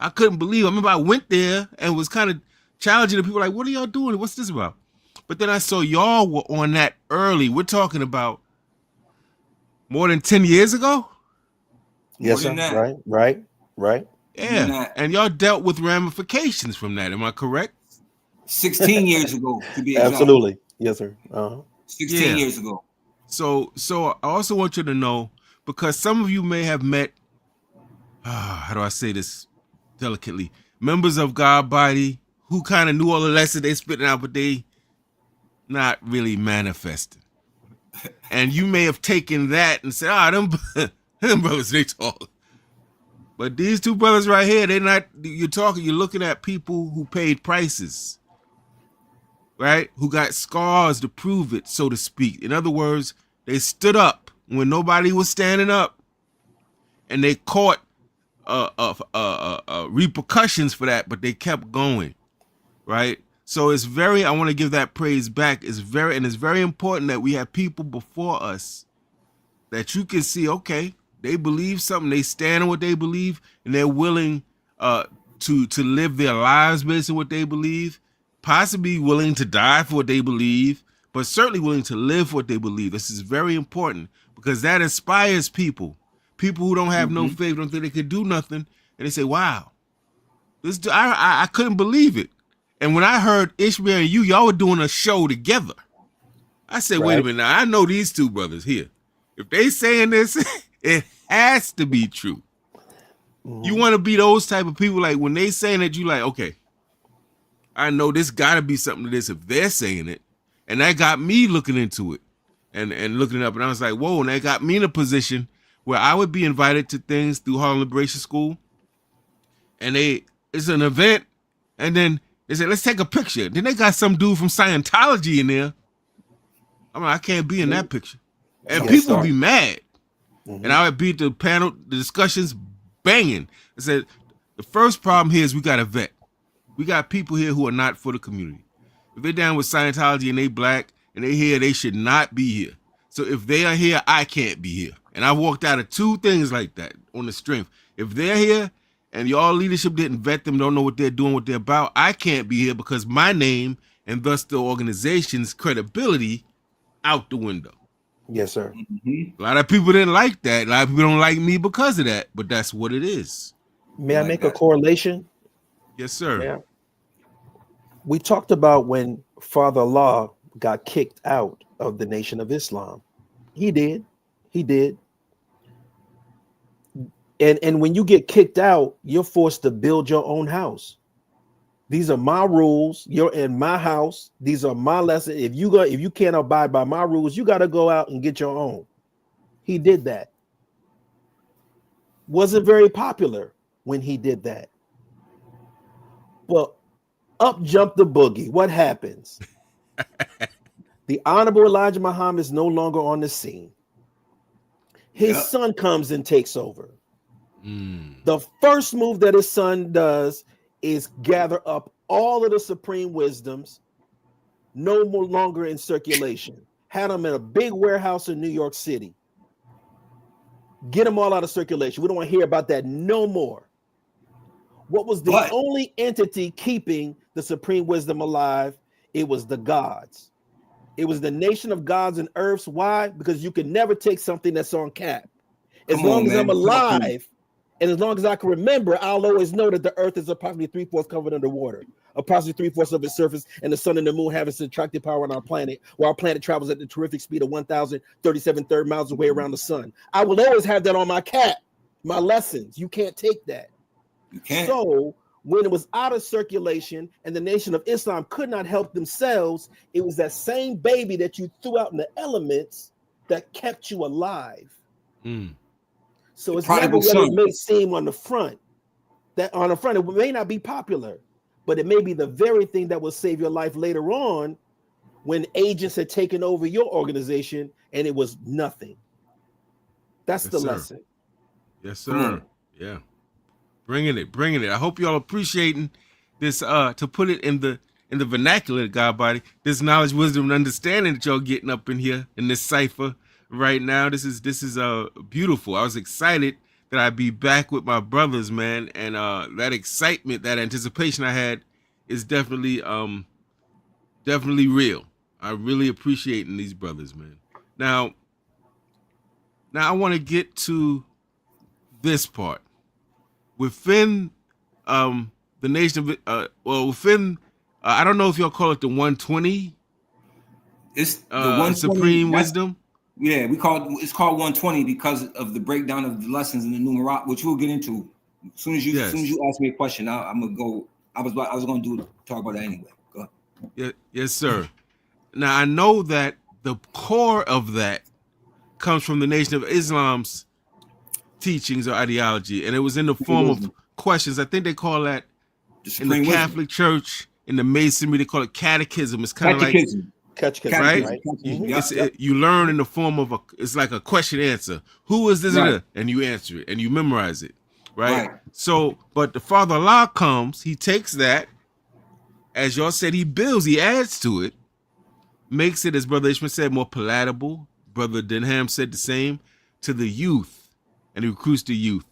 Speaker 1: I couldn't believe it. I remember I went there and was kind of challenging the people like, what are y'all doing? What's this about? But then I saw y'all were on that early. We're talking about more than 10 years ago?
Speaker 3: Yes, sir. Right.
Speaker 1: Yeah. And y'all dealt with ramifications from that. Am I correct?
Speaker 2: 16 years ago, to be exact.
Speaker 3: Absolutely. Yes, sir.
Speaker 2: 16 years ago.
Speaker 1: So I also want you to know, because some of you may have met, how do I say this delicately, members of God body who kind of knew all the lessons they spitting out, but they not really manifesting. And you may have taken that and said, them brothers, they talk. But these two brothers right here, they're not, you're looking at people who paid prices, right? Who got scars to prove it, so to speak. In other words, they stood up when nobody was standing up, and they caught repercussions for that, but they kept going, right? So I want to give that praise back. It's very important that we have people before us that you can see, okay, they believe something, they stand on what they believe, and they're willing to live their lives based on what they believe, possibly willing to die for what they believe, but certainly willing to live what they believe. This is very important because that inspires people who don't have no faith, don't think they could do nothing, and they say, wow, this I couldn't believe it. And when I heard Ishmael and y'all were doing a show together, I said, wait a minute, now I know these two brothers here. If they saying this, it has to be true. You want to be those type of people, like when they saying it, you like, okay, I know this got to be something to this if they're saying it. And that got me looking into it and looking it up. And I was like, whoa, and that got me in a position where I would be invited to things through HarlemLSchool. And it's an event. And then they said, let's take a picture. Then they got some dude from Scientology in there. I'm like, I can't be in that picture. And people be mad. And I would be at the panel, the discussions banging. I said, the first problem here is we got a vet. We got people here who are not for the community. If they're down with Scientology and they black and they here, they should not be here. So if they are here, I can't be here. And I walked out of 2 things like that on the strength. If they're here and y'all leadership didn't vet them, don't know what they're doing, what they're about, I can't be here because my name and thus the organization's credibility out the window.
Speaker 3: Yes, sir.
Speaker 1: A lot of people didn't like that. A lot of people don't like me because of that, but that's what it is.
Speaker 3: May I make a correlation?
Speaker 1: Yes, sir.
Speaker 3: Yeah. We talked about when Father Allah got kicked out of the Nation of Islam. He did. And when you get kicked out, you're forced to build your own house. These are my rules. You're in my house. These are my lessons. If you can't abide by my rules, you got to go out and get your own. He did that. Wasn't very popular when he did that. Well, up jumped the boogie. What happens? The Honorable Elijah Muhammad is no longer on the scene. His son comes and takes over. The first move that his son does is gather up all of the supreme wisdoms, no more longer in circulation. Had them in a big warehouse in New York City. Get them all out of circulation. We don't want to hear about that no more. What was the only entity keeping the supreme wisdom alive? It was the gods. It was the nation of gods and earths. Why? Because you can never take something that's on cap. As long as I'm alive, and as long as I can remember, I'll always know that the earth is approximately 3/4 covered underwater, approximately 3/4 of its surface, and the sun and the moon have its attractive power on our planet, while our planet travels at the terrific speed of 1,037 miles away around the sun. I will always have that on my cap, my lessons. You can't take that.
Speaker 2: You can't.
Speaker 3: So when it was out of circulation and the Nation of Islam could not help themselves, it was that same baby that you threw out in the elements that kept you alive. So it's never what it may seem on the front. That on the front, it may not be popular, but it may be the very thing that will save your life later on when agents had taken over your organization and it was nothing. That's the lesson.
Speaker 1: Yes, sir. Yeah. Bringing it. I hope y'all appreciating this, to put it in the vernacular, God body, this knowledge, wisdom, and understanding that y'all getting up in here in this cipher right now. This is beautiful. I was excited that I'd be back with my brothers, man, and that excitement, that anticipation I had is definitely real. I really appreciating these brothers, man. Now I want to get to this part. Within the nation of within I don't know if y'all call it the 120.
Speaker 2: It's the 120
Speaker 1: supreme wisdom.
Speaker 2: Yeah, it's called 120 because of the breakdown of the lessons in the numerology, which we'll get into. As soon as you ask me a question, I'm gonna go. I was gonna talk about that anyway. Go ahead.
Speaker 1: Yes, sir. Now I know that the core of that comes from the Nation of Islam's teachings or ideology, and it was in the form of questions. I think they call that in the Catholic Church, in the Masonry, they call it catechism. It's kind of like
Speaker 3: catechism,
Speaker 1: right? You learn in the form of it's like a question answer. Who is this? Right. And you answer it and you memorize it, right? So, but the Father Allah comes, he takes that, as y'all said, he builds, he adds to it, makes it, as Brother Ishmael said, more palatable. Brother Denham said the same. to the youth, and he recruits the youth.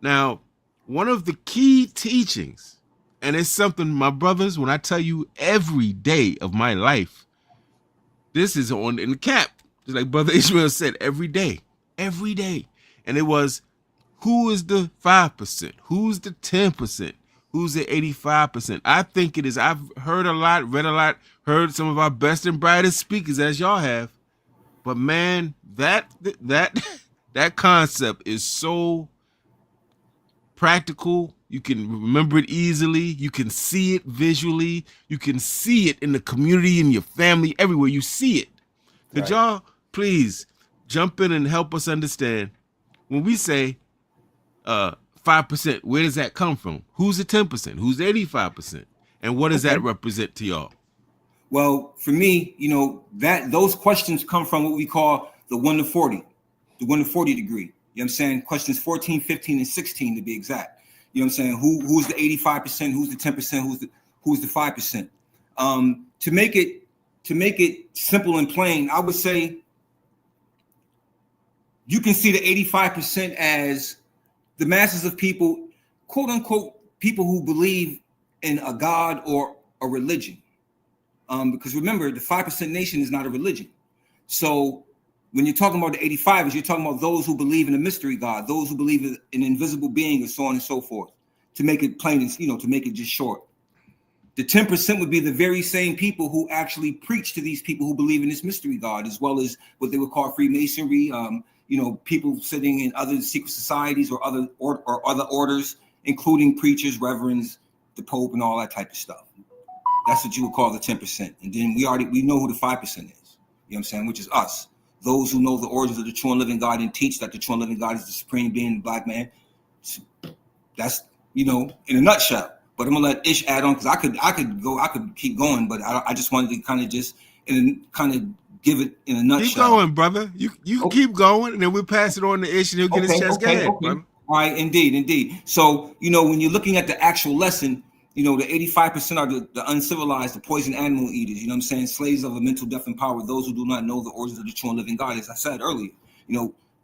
Speaker 1: Now, one of the key teachings, and it's something, my brothers, when I tell you every day of my life, this is on in the cap, just like Brother Ishmael said, every day. And it was, who is the 5%? Who's the 10%? Who's the 85%? I think it is. I've heard a lot, read a lot, heard some of our best and brightest speakers, as y'all have. But man, that concept is so practical. You can remember it easily. You can see it visually. You can see it in the community, in your family, everywhere. You see it. Could y'all please jump in and help us understand when we say 5%, where does that come from? Who's the 10%? Who's the 85%? And what does that represent to y'all?
Speaker 2: Well, for me, that those questions come from what we call the 1 to 40 degree. You know what I'm saying? Questions 14, 15, and 16 to be exact. You know what I'm saying? Who's the 85%? Who's the 10%? Who's the 5%? To make it simple and plain, I would say you can see the 85% as the masses of people, quote unquote, people who believe in a God or a religion. Because remember, the 5% nation is not a religion. So when you're talking about the 85ers, you're talking about those who believe in a mystery God, those who believe in an invisible being, and so on and so forth. To make it plain, to make it just short. The 10% would be the very same people who actually preach to these people who believe in this mystery God, as well as what they would call Freemasonry. People sitting in other secret societies or other orders, including preachers, reverends, the Pope, and all that type of stuff. That's what you would call the 10%. And then we know who the 5% is. You know what I'm saying? Which is us. Those who know the origins of the true and living God and teach that the true and living God is the supreme being, the black man. That's, in a nutshell. But I'm gonna let Ish add on, because I could keep going, but I just wanted to kind of give it in a nutshell.
Speaker 1: Keep going, brother. You keep going, and then we'll pass it on to Ish, and he'll get his chest. Go ahead, brother.
Speaker 2: All right, indeed. So, when you're looking at the actual lesson, the 85% are the uncivilized, the poison animal eaters, you know what I'm saying? Slaves of a mental death and power, those who do not know the origins of the true and living God, as I said earlier.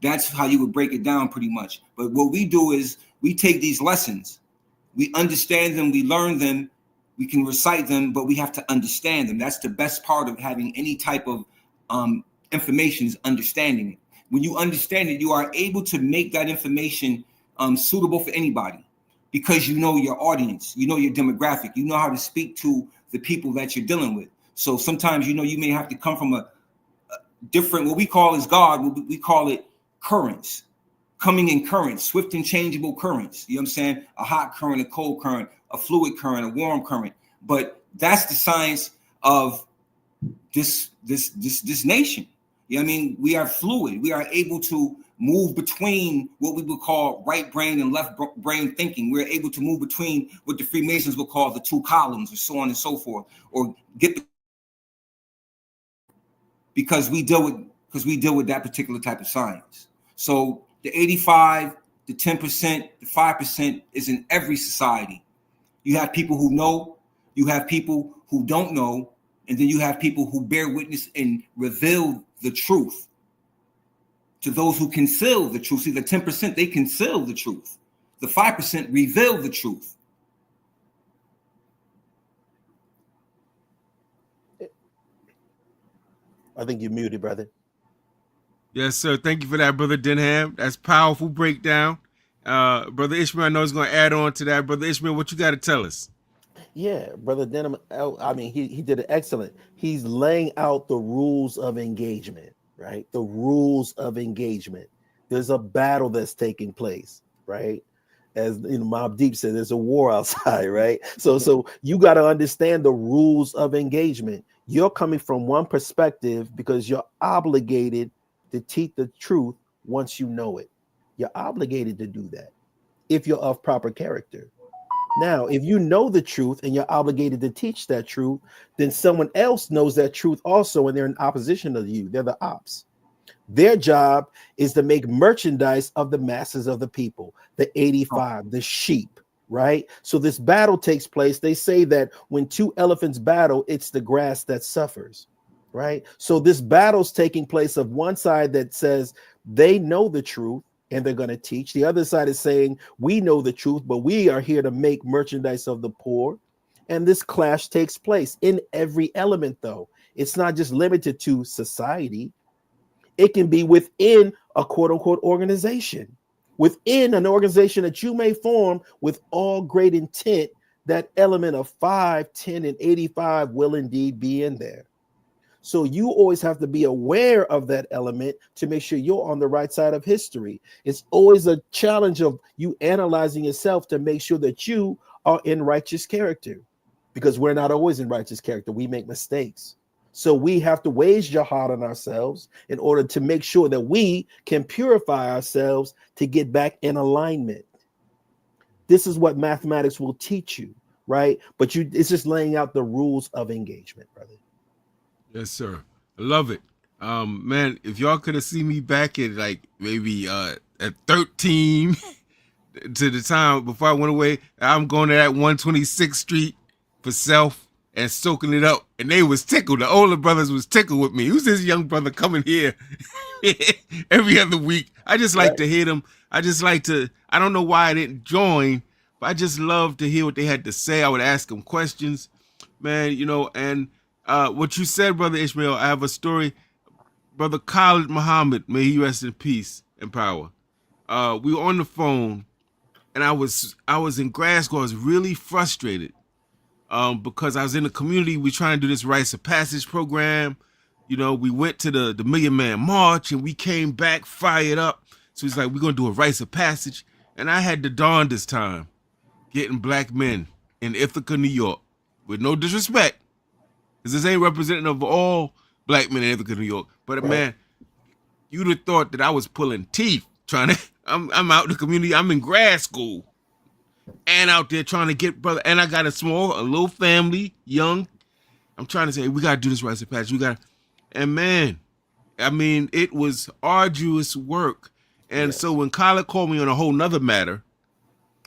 Speaker 2: That's how you would break it down pretty much. But what we do is we take these lessons, we understand them, we learn them, we can recite them, but we have to understand them. That's the best part of having any type of information, is understanding it. When you understand it, you are able to make that information suitable for anybody, because you know your audience, you know your demographic, you know how to speak to the people that you're dealing with. So sometimes, you may have to come from a different, what we call is God, we call it currents, coming in currents, swift and changeable currents. You know what I'm saying? A hot current, a cold current, a fluid current, a warm current. But that's the science of this nation. You know what I mean? We are fluid. We are able to move between what we would call right brain and left brain thinking. We're able to move between what the Freemasons would call the two columns, or so on and so forth, or because we deal with that particular type of science. So the 85, the 10%, the 5% is in every society. You have people who know, you have people who don't know, and then you have people who bear witness and reveal the truth to those who conceal the truth. See, the 10%, they conceal the truth. The 5% reveal the truth.
Speaker 3: I think you're muted, brother.
Speaker 1: Yes, sir. Thank you for that, Brother Denham. That's powerful breakdown. Brother Ishmael, I know is going to add on to that. Brother Ishmael, what you got to tell us?
Speaker 3: Yeah, Brother denham-el, I mean, he did it excellent. He's laying out the rules of engagement, right? The rules of engagement. There's a battle that's taking place, right? As Mobb Deep said, there's a war outside, right? So you got to understand the rules of engagement. You're coming from one perspective because you're obligated to teach the truth once you know it. You're obligated to do that if you're of proper character. Now, if you know the truth and you're obligated to teach that truth, then someone else knows that truth also, and they're in opposition to you. They're the ops. Their job is to make merchandise of the masses of the people, the 85, the sheep, right? So this battle takes place. They say that when two elephants battle, it's the grass that suffers, right? So this battle's taking place of one side that says They know the truth and they're going to teach. The other side is saying, we know the truth, but we are here to make merchandise of the poor. And this clash takes place in every element, though. It's not just limited to society. It can be within a quote unquote organization, within an organization that you may form with all great intent. That element of 5, 10, and 85 will indeed be in there. So you always have to be aware of that element to make sure you're on the right side of history. It's always a challenge of you analyzing yourself to make sure that you are in righteous character, because we're not always in righteous character. We make mistakes. So we have to wage jihad on ourselves in order to make sure that we can purify ourselves to get back in alignment. This is what mathematics will teach you, right? But it's just laying out the rules of engagement, brother.
Speaker 1: Yes, sir. I love it. Man, if y'all could have seen me back at like maybe at 13 to the time before I went away, I'm going to that 126th Street for self and soaking it up. And they was tickled. The older brothers was tickled with me. Who's this young brother coming here every other week? I just like to hear them. I just like to, I don't know why I didn't join, but I just love to hear what they had to say. I would ask them questions, man, you know, and what you said, Brother Ishmael, I have a story. Brother Khalid Muhammad, may he rest in peace and power. We were on the phone, and I was in grad school. I was really frustrated because I was in the community. We trying to do this rites of passage program. You know, we went to the Million Man March, and we came back fired up. So he's like, we're going to do a rites of passage. And I had the dawn this time, getting black men in Ithaca, New York, with no disrespect. This ain't representative of all black men in Ithaca, New York. But man, you'd have thought that I was pulling teeth trying to. I'm out in the community. I'm in grad school, and out there trying to get brother. And I got a little family, young. I'm trying to say we gotta do this right, Patch. We got, and man, I mean, it was arduous work. And so when Khalid called me on a whole nother matter,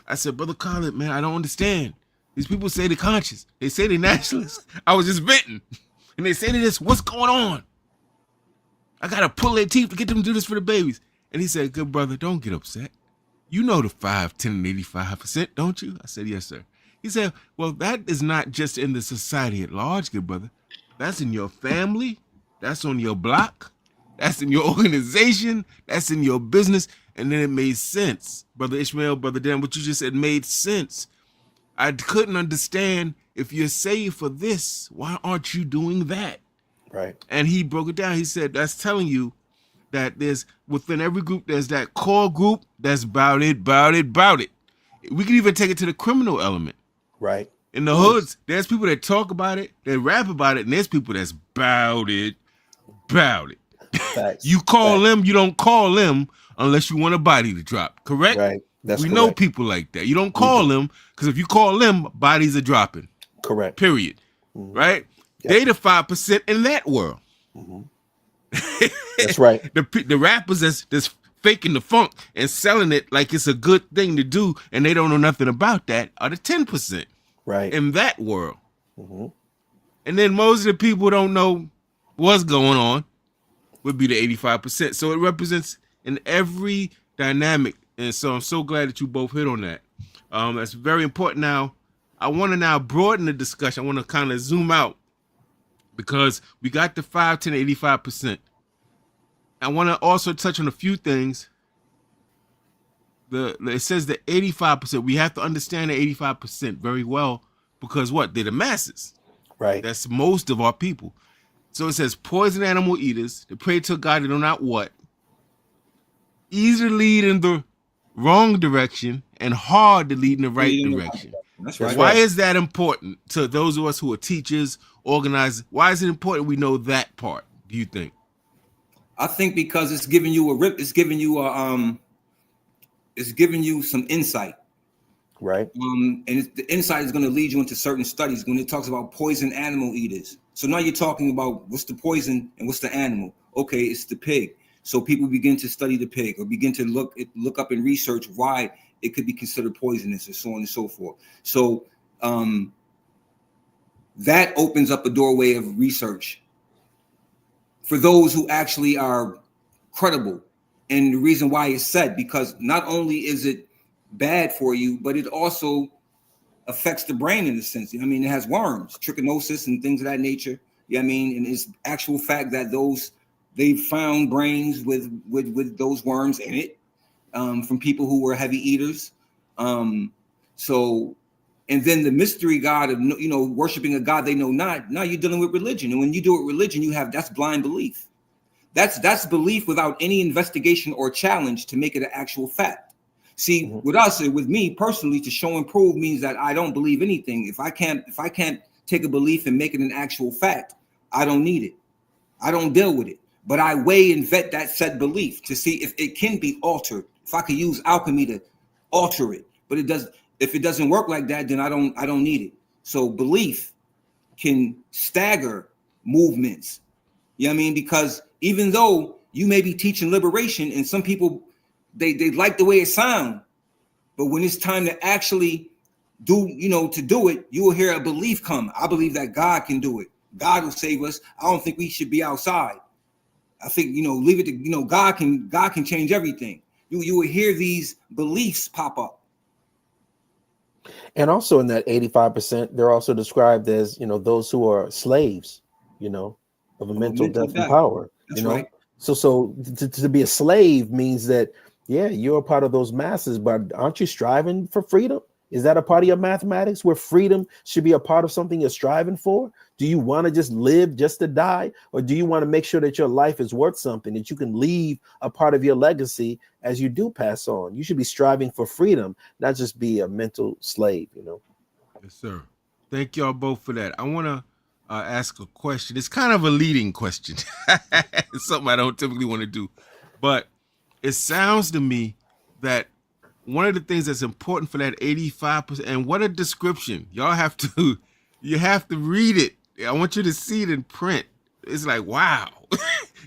Speaker 1: I said, Brother Khalid, man, I don't understand. These people say they're conscious. They say they're nationalists. I was just venting. And they say to this, what's going on? I got to pull their teeth to get them to do this for the babies. And he said, good brother, don't get upset. You know the 5, 10, and 85%, don't you? I said, yes, sir. He said, well, that is not just in the society at large, good brother. That's in your family. That's on your block. That's in your organization. That's in your business. And then it made sense. Brother Ishmael, Brother Dan, what you just said made sense. I couldn't understand, if you're saved for this, why aren't you doing that?
Speaker 3: Right.
Speaker 1: And he broke it down. He said, that's telling you that there's, within every group, there's that core group that's about it. We can even take it to the criminal element.
Speaker 3: Right.
Speaker 1: In the hoods, there's people that talk about it, they rap about it, and there's people that's about it.
Speaker 3: Facts.
Speaker 1: You call them, you don't call them unless you want a body to drop, correct?
Speaker 3: Right. That's correct.
Speaker 1: Know people like that. You don't call them, because if you call them, bodies are dropping.
Speaker 3: Correct.
Speaker 1: Period. Mm-hmm. Right? Yep. They the 5% in that world. Mm-hmm.
Speaker 3: That's right.
Speaker 1: The rappers that's faking the funk and selling it like it's a good thing to do, and they don't know nothing about that, are the 10%.
Speaker 3: Right.
Speaker 1: In that world. Mm-hmm. And then most of the people who don't know what's going on would be the 85%. So it represents in every dynamic. And so I'm so glad that you both hit on that. That's very important. Now, I want to now broaden the discussion. I want to kind of zoom out, because we got the 5, 10, 85%. I want to also touch on a few things. It says the 85%. We have to understand the 85% very well, because what? They're the masses.
Speaker 3: Right.
Speaker 1: That's most of our people. So it says poison animal eaters, they pray to God they know not what, easy to lead in the wrong direction and hard to lead in the right direction.
Speaker 2: That's right.
Speaker 1: Why is that important to those of us who are teachers, organizers? Why is it important we know that part, do you think?
Speaker 2: I think because it's giving you some insight.
Speaker 3: Right.
Speaker 2: And the insight is going to lead you into certain studies when it talks about poison animal eaters. So now you're talking about what's the poison and what's the animal. Okay, it's the pig. So people begin to study the pig, or begin to look up and research why it could be considered poisonous, and so on and so forth. So that opens up a doorway of research for those who actually are credible And the reason why it's said, because not only is it bad for you, but it also affects the brain in a sense. I mean, it has worms, trichinosis and things of that nature. Yeah, I mean, and it's actual fact that they've found brains with those worms in it from people who were heavy eaters. So, and then the mystery God of, worshiping a God they know not. Now you're dealing with religion, and when you do it religion, that's blind belief. That's belief without any investigation or challenge to make it an actual fact. See, with us, with me personally, to show and prove means that I don't believe anything. If I can't take a belief and make it an actual fact, I don't need it. I don't deal with it. But I weigh and vet that said belief to see if it can be altered. If I could use alchemy to alter it, but it does. If it doesn't work like that, then I don't need it. So belief can stagger movements. You know what I mean? Because even though you may be teaching liberation, and some people they like the way it sounds, but when it's time to actually do it, you will hear a belief come. I believe that God can do it. God will save us. I don't think we should be outside. I think leave it to God can change everything. You will hear these beliefs pop up.
Speaker 3: And also in that 85%, they're also described as those who are slaves, of a mental death and power.
Speaker 2: That's right.
Speaker 3: So to be a slave means that you're a part of those masses, but aren't you striving for freedom? Is that a part of your mathematics where freedom should be a part of something you're striving for? Do you want to just live just to die? Or do you want to make sure that your life is worth something, that you can leave a part of your legacy as you do pass on? You should be striving for freedom, not just be a mental slave,
Speaker 1: Yes, sir. Thank y'all both for that. I want to ask a question. It's kind of a leading question. It's something I don't typically want to do. But it sounds to me that one of the things that's important for that 85%, and what a description. Y'all have to, you have to read it. I want you to see it in print. It's like, wow.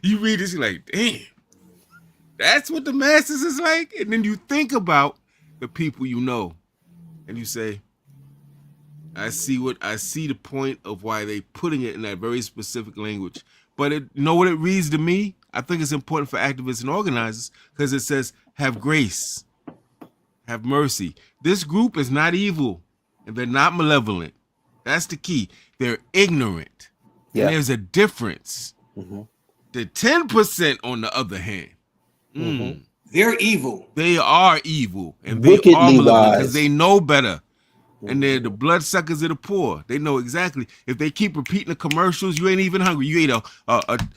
Speaker 1: You read this, you're like, damn, that's what the masses is like. And then you think about the people and you say, I see the point of why they putting it in that very specific language. But what it reads to me? I think it's important for activists and organizers because it says, have grace. Have mercy. This group is not evil and they're not malevolent. That's the key. They're ignorant. Yeah. And there's a difference. Mm-hmm. The 10%, on the other hand,
Speaker 2: they're evil.
Speaker 1: They are evil. And they are malevolent because they know better. And they're the bloodsuckers of the poor. They know exactly. If they keep repeating the commercials, you ain't even hungry. You ate a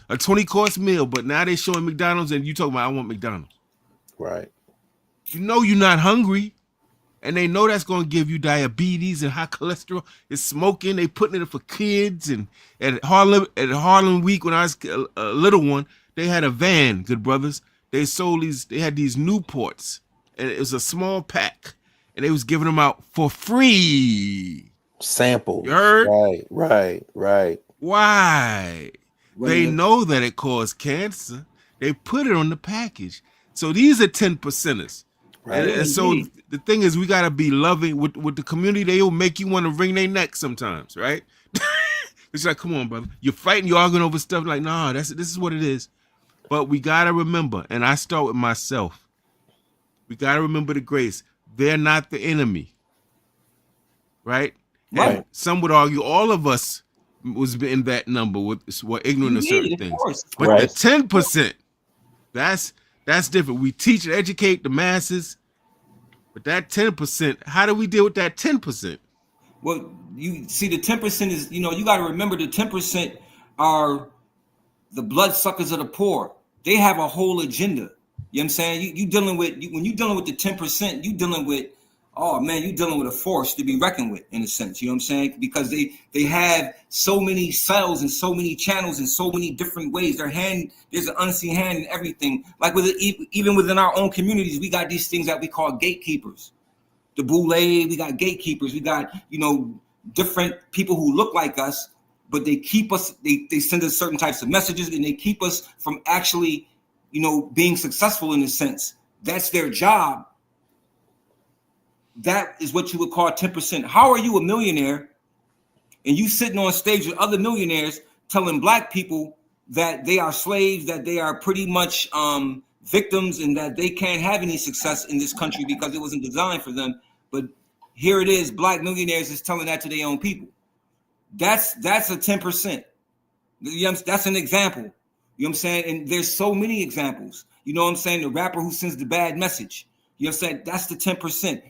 Speaker 1: 20-course meal, but now they're showing McDonald's and you talking about, I want McDonald's.
Speaker 3: Right.
Speaker 1: You're not hungry, and they know that's going to give you diabetes and high cholesterol. It's smoking. They putting it for kids. And at Harlem Week, when I was a little one, they had a van, good brothers. They had these Newports, and it was a small pack, and they was giving them out for free.
Speaker 3: Samples.
Speaker 1: You heard?
Speaker 3: Right.
Speaker 1: Why? They know that it caused cancer. They put it on the package. So these are 10%ers. Right. And so the thing is, we got to be loving with the community. They'll make you want to wring their neck sometimes, right? It's like, come on, brother. You're fighting, you're arguing over stuff like, nah, this is what it is. But we got to remember, and I start with myself, we got to remember the grace. They're not the enemy, right?
Speaker 3: Right.
Speaker 1: And some would argue all of us was in that number were ignorant of certain things. But the 10%, that's different. We teach and educate the masses, but that 10%, how do we deal with that 10%?
Speaker 2: Well, you see, the 10% is, you got to remember the 10% are the bloodsuckers of the poor. They have a whole agenda. You know what I'm saying? When you're dealing with the 10%, you're dealing with, you're dealing with a force to be reckoned with, in a sense. You know what I'm saying? Because they have so many cells and so many channels and so many different ways. There's an unseen hand in everything. Like even within our own communities, we got these things that we call gatekeepers. The boule, we got gatekeepers. We got, different people who look like us, but they keep us, they send us certain types of messages, and they keep us from actually, being successful in a sense. That's their job. That is what you would call 10%. How are you a millionaire and you sitting on stage with other millionaires telling black people that they are slaves, that they are pretty much victims and that they can't have any success in this country because it wasn't designed for them. But here it is, black millionaires is telling that to their own people. That's a 10%. That's an example. You know what I'm saying? And there's so many examples. You know what I'm saying? The rapper who sends the bad message. You know what I'm saying? That's the 10%.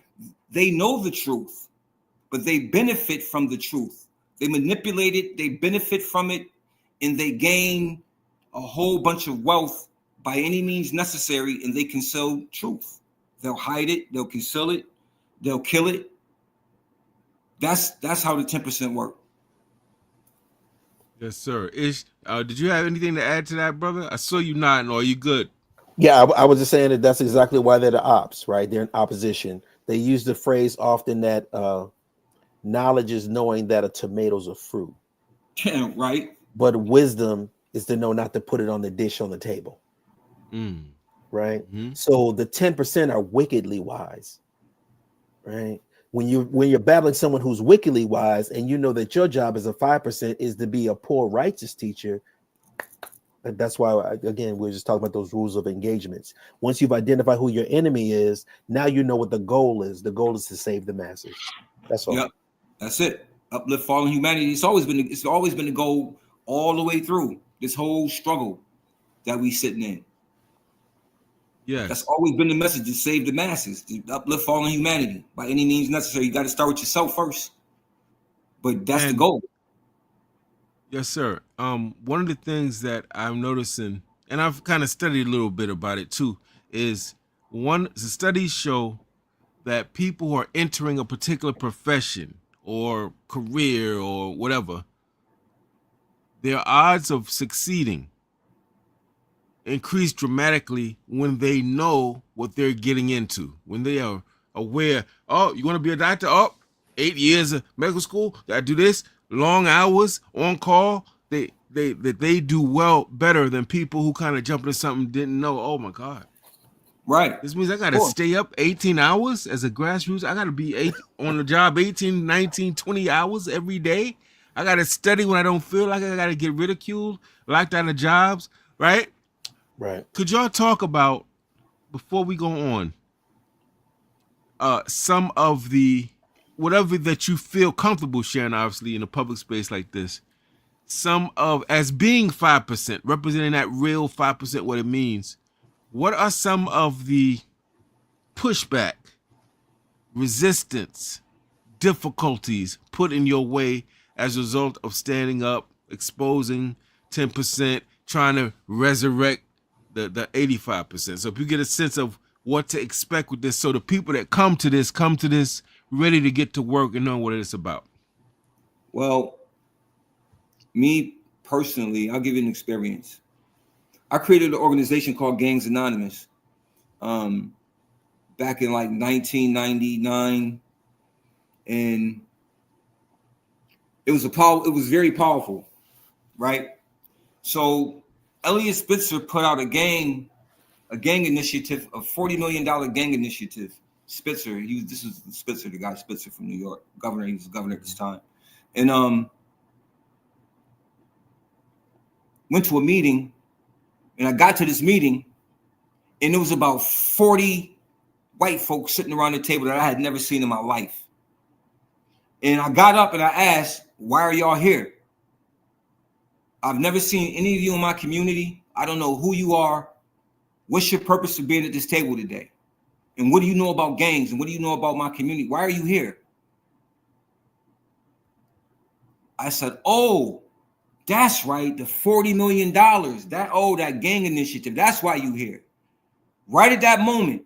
Speaker 2: They know the truth, but they benefit from the truth. They manipulate it, they benefit from it, and they gain a whole bunch of wealth by any means necessary, and they conceal truth. They'll hide it, they'll conceal it, they'll kill it. That's how the 10% work.
Speaker 1: Yes, sir. Ish, did you have anything to add to that, brother? I saw you nodding. Are you good?
Speaker 3: Yeah, I was just saying that that's exactly why they're the ops, right? They're in opposition. They use the phrase often that knowledge is knowing that a tomato's a fruit.
Speaker 2: Yeah, right.
Speaker 3: But wisdom is to know not to put it on the dish on the table. Right.
Speaker 1: Mm-hmm.
Speaker 3: So the 10% are wickedly wise. Right. When you're battling someone who's wickedly wise, and you know that your job as a 5% is to be a poor righteous teacher. And that's why, again, we're just talking about those rules of engagements. Once you've identified who your enemy is, now you know what the goal is. The goal is to save the masses. That's all.
Speaker 2: Yep. That's it. Uplift fallen humanity. It's always been the goal all the way through this whole struggle that we sitting in.
Speaker 1: Yes.
Speaker 2: That's always been the message, to save the masses, to uplift fallen humanity by any means necessary. You got to start with yourself first. But that's the goal.
Speaker 1: Yes, sir. One of the things that I'm noticing, and I've kind of studied a little bit about it too, is the studies show that people who are entering a particular profession or career or whatever, their odds of succeeding increase dramatically when they know what they're getting into, when they are aware. Oh, you want to be a doctor? Oh, 8 years of medical school, gotta do this, long hours on call. They do well, better than people who kind of jump into something didn't know. Oh my God.
Speaker 2: Right.
Speaker 1: This means I got to stay up 18 hours as a grassroots. I got to be on the job 18, 19, 20 hours every day. I got to study when I don't feel like it. I got to get ridiculed, locked out of jobs, right?
Speaker 3: Right.
Speaker 1: Could y'all talk about, before we go on, some of the, whatever that you feel comfortable sharing, obviously, in a public space like this, some of, as being 5%, representing that real 5%, what it means, what are some of the pushback, resistance, difficulties put in your way as a result of standing up, exposing 10%, trying to resurrect the 85%? So if you get a sense of what to expect with this, so the people that come to this ready to get to work and know what it's about.
Speaker 2: Well, me personally, I'll give you an experience. I created an organization called Gangs Anonymous back in like 1999, and it was very powerful, right? So Elliot Spitzer put out a gang initiative, a $40 million gang initiative. Spitzer, this is Spitzer, the guy Spitzer from New York, governor. He was the governor at this time, and went to a meeting. And I got to this meeting, and it was about 40 white folks sitting around the table that I had never seen in my life. And I got up and I asked, why are y'all here? I've never seen any of you in my community. I don't know who you are. What's your purpose of being at this table today? And what do you know about gangs? And what do you know about my community? Why are you here? I said, oh, that's right, the $40 million, that gang initiative, that's why you here. Right at that moment,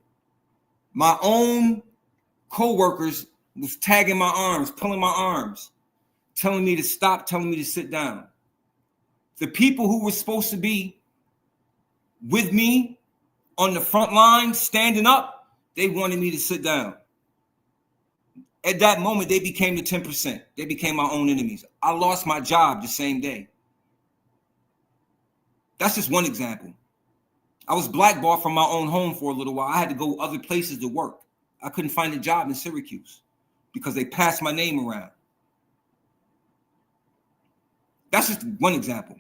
Speaker 2: my own co-workers was tagging my arms, pulling my arms, telling me to stop, telling me to sit down. The people who were supposed to be with me on the front line, standing up, they wanted me to sit down. At that moment, they became the 10%. They became my own enemies. I lost my job the same day. That's just one example. I was blackballed from my own home for a little while. I had to go other places to work. I couldn't find a job in Syracuse because they passed my name around. That's just one example.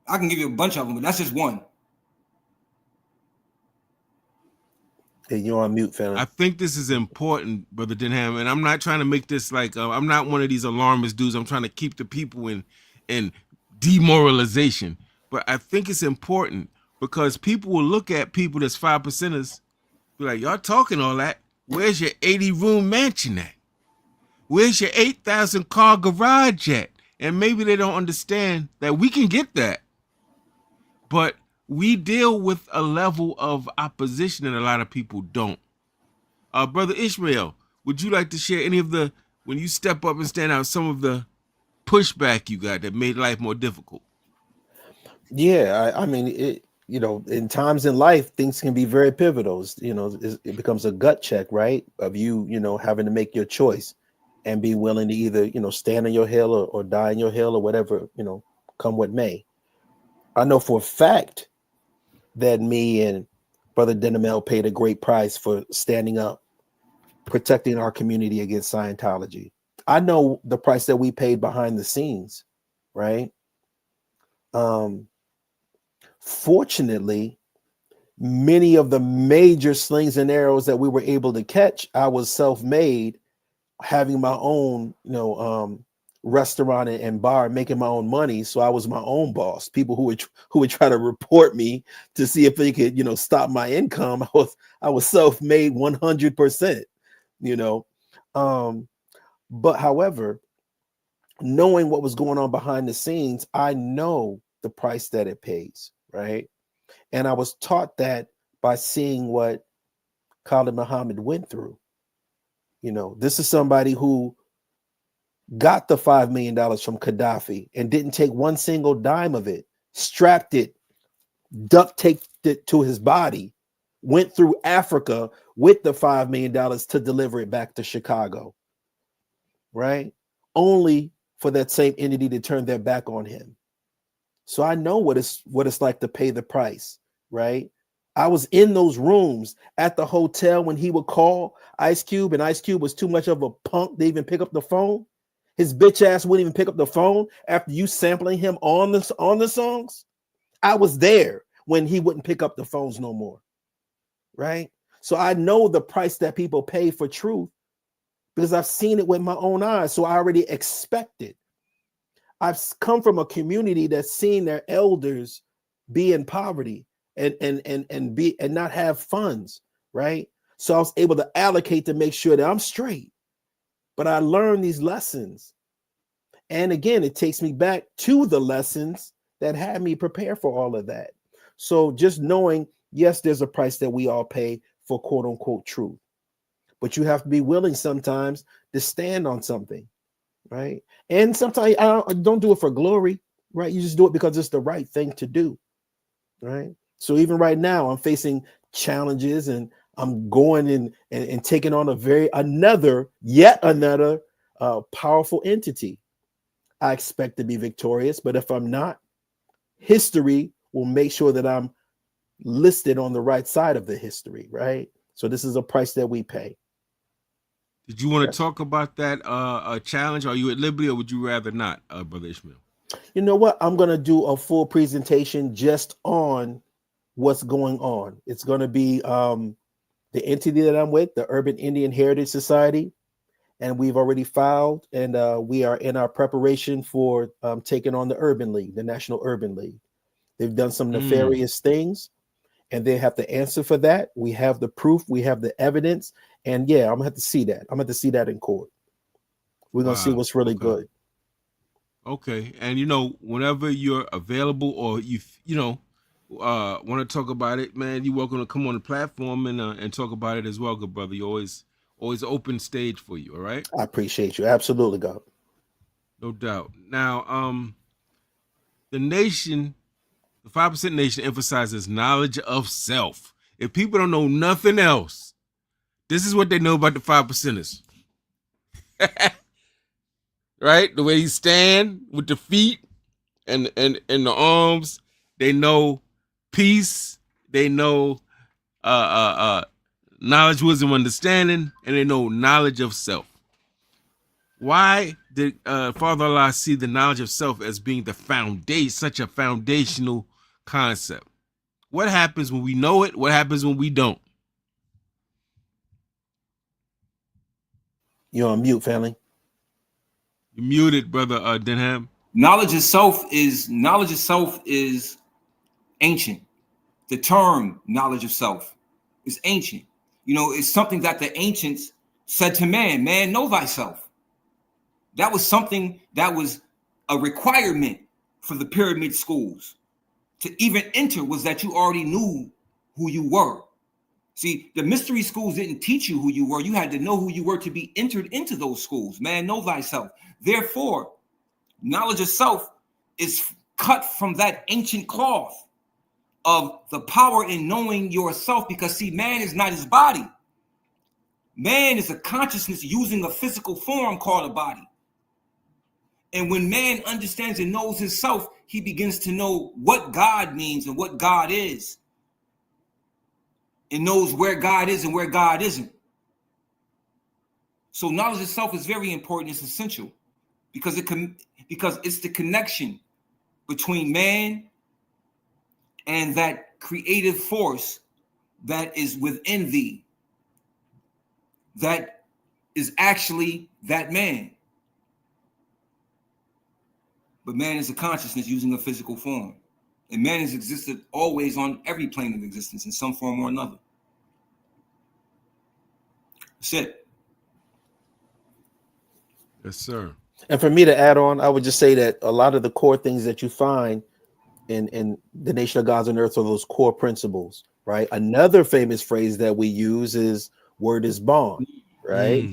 Speaker 2: I can give you a bunch of them, but that's just one.
Speaker 3: Hey, you're on mute,
Speaker 1: I
Speaker 3: fella.
Speaker 1: think this is important, Brother Denham, and I'm not trying to make this like I'm not one of these alarmist dudes. I'm trying to keep the people in demoralization. But I think it's important because people will look at people that's 5%ers, be like, y'all talking all that. Where's your 80-room mansion at? Where's your 8,000 car garage at? And maybe they don't understand that we can get that. But we deal with a level of opposition that a lot of people don't. Brother Ishmael, would you like to share any of the, when you step up and stand out, some of the pushback you got that made life more difficult?
Speaker 3: Yeah, I mean, in times in life, things can be very pivotal. It becomes a gut check, right? Of you, having to make your choice and be willing to either, stand on your hill or die on your hill or whatever, come what may. I know for a fact that me and Brother denham-el paid a great price for standing up, protecting our community against Scientology. I know the price that we paid behind the scenes, right? Fortunately, many of the major slings and arrows that we were able to catch, I was self-made, having my own, restaurant and bar, making my own money. So I was my own boss. People who would try to report me to see if they could, stop my income. I was self-made 100%, But however, knowing what was going on behind the scenes, I know the price that it pays, right? And I was taught that by seeing what Khalid Muhammad went through. This is somebody who got the $5 million from Gaddafi and didn't take one single dime of it, strapped it, duct taped it to his body, went through Africa with the $5 million to deliver it back to Chicago, right? Only for that same entity to turn their back on him. So I know what it's like to pay the price, right? I was in those rooms at the hotel when he would call Ice Cube, and Ice Cube was too much of a punk to even pick up the phone. His bitch ass wouldn't even pick up the phone after you sampling him on the songs. I was there when he wouldn't pick up the phones no more, right? So I know the price that people pay for truth because I've seen it with my own eyes. So I already expect it. I've come from a community that's seen their elders be in poverty and not have funds, right? So I was able to allocate to make sure that I'm straight. But I learned these lessons. And again, it takes me back to the lessons that had me prepare for all of that. So just knowing, yes, there's a price that we all pay for quote unquote truth. But you have to be willing sometimes to stand on something, right? And sometimes I don't do it for glory, right? You just do it because it's the right thing to do, right? So even right now, I'm facing challenges and I'm going and taking on yet another powerful entity. I expect to be victorious, but if I'm not, history will make sure that I'm listed on the right side of the history, right? So this is a price that we pay.
Speaker 1: Did you want to talk about that challenge? Are you at liberty or would you rather not, Brother Ishmael?
Speaker 3: You know what? I'm going to do a full presentation just on what's going on. It's going to be the entity that I'm with, the Urban Indian Heritage Society, and we've already filed, and we are in our preparation for taking on the Urban League, the National Urban League. They've done some nefarious things, and they have to answer for that. We have the proof, we have the evidence, and yeah, I'm gonna have to see that. I'm gonna have to see that in court. We're gonna see what's really good.
Speaker 1: Okay, and whenever you're available or you want to talk about it, man, you're welcome to come on the platform and talk about it as well, good brother. You always open stage for you. All right.
Speaker 3: I appreciate you. Absolutely, God.
Speaker 1: No doubt. Now, the nation, the 5% nation, emphasizes knowledge of self. If people don't know nothing else, this is what they know about the 5%ers. Right? The way you stand with the feet and the arms, they know peace, they know knowledge, wisdom, understanding, and they know knowledge of self. Why did Father Allah see the knowledge of self as being the foundation, such a foundational concept? What happens when we know it? What happens when we don't?
Speaker 3: You're on mute, family.
Speaker 1: You muted, brother Denham.
Speaker 2: Knowledge itself is ancient. The term knowledge of self is ancient. You know, it's something that the ancients said to man, man, know thyself. That was something that was a requirement for the pyramid schools. To even enter was that you already knew who you were. See, the mystery schools didn't teach you who you were. You had to know who you were to be entered into those schools. Man, know thyself. Therefore, knowledge of self is cut from that ancient cloth of the power in knowing yourself, because see, man is not his body. Man is a consciousness using a physical form called a body. And when man understands and knows himself, he begins to know what God means and what God is, and knows where God is and where God isn't. So knowledge of self is very important. It's essential because it's the connection between man and that creative force that is within thee, that is actually that man. But man is a consciousness using a physical form. And man has existed always on every plane of existence in some form or another. That's it.
Speaker 1: Yes, sir.
Speaker 3: And for me to add on, I would just say that a lot of the core things that you find in the nation of gods and earth are those core principles, right? Another famous phrase that we use is word is bond, right?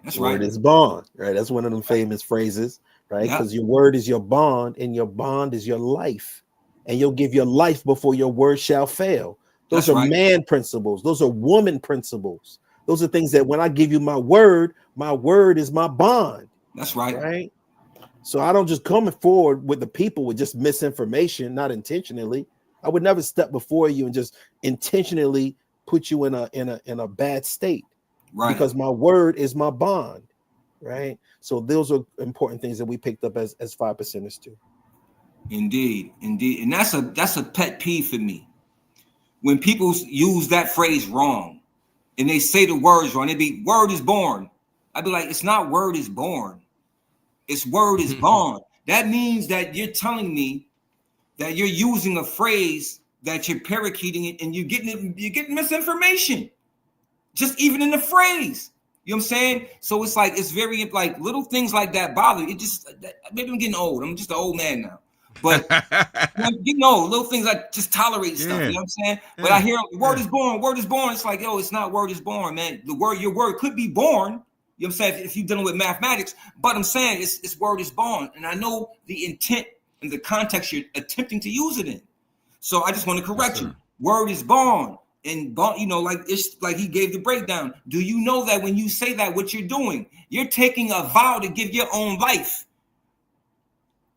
Speaker 2: That's right.
Speaker 3: Word is bond, right? That's one of them famous phrases, right? Because your word is your bond, and your bond is your life. And you'll give your life before your word shall fail. Those are man principles. Those are woman principles. Those are things that when I give you my word is my bond.
Speaker 2: That's right.
Speaker 3: Right. So I don't just come forward with the people with just misinformation, not intentionally. I would never step before you and just intentionally put you in a bad state. Right. Because my word is my bond. Right. So those are important things that we picked up as 5%ers too.
Speaker 2: Indeed. And that's a pet peeve for me. When people use that phrase wrong and they say the words wrong, they be word is born. I'd be like, it's not word is born. It's word is bond. That means that you're telling me that you're using a phrase that you're parakeeting it and you're getting misinformation. Just even in the phrase. You know what I'm saying? So it's like, it's very like little things like that bother. It just, maybe I'm getting old. I'm just an old man now. But you know, little things I just tolerate stuff. You know what I'm saying? But I hear word is born. It's like, yo, it's not word is born, man. Your word could be born. You know what I'm saying? If you're dealing with mathematics, but I'm saying it's word is born. And I know the intent and the context you're attempting to use it in. So I just want to correct you. Word is born. And, you know, like it's like he gave the breakdown. Do you know that when you say that, what you're doing, you're taking a vow to give your own life.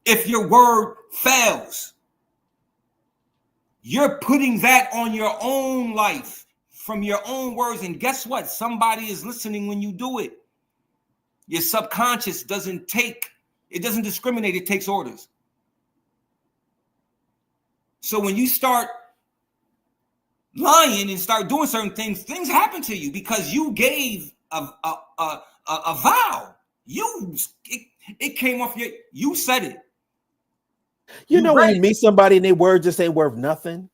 Speaker 2: If your word fails, you're putting that on your own life from your own words. And guess what? Somebody is listening when you do it. Your subconscious doesn't discriminate, it takes orders. So when you start lying and start doing certain things happen to you because you gave a vow. It came off you said it.
Speaker 3: You know when you meet somebody and their word just ain't worth nothing?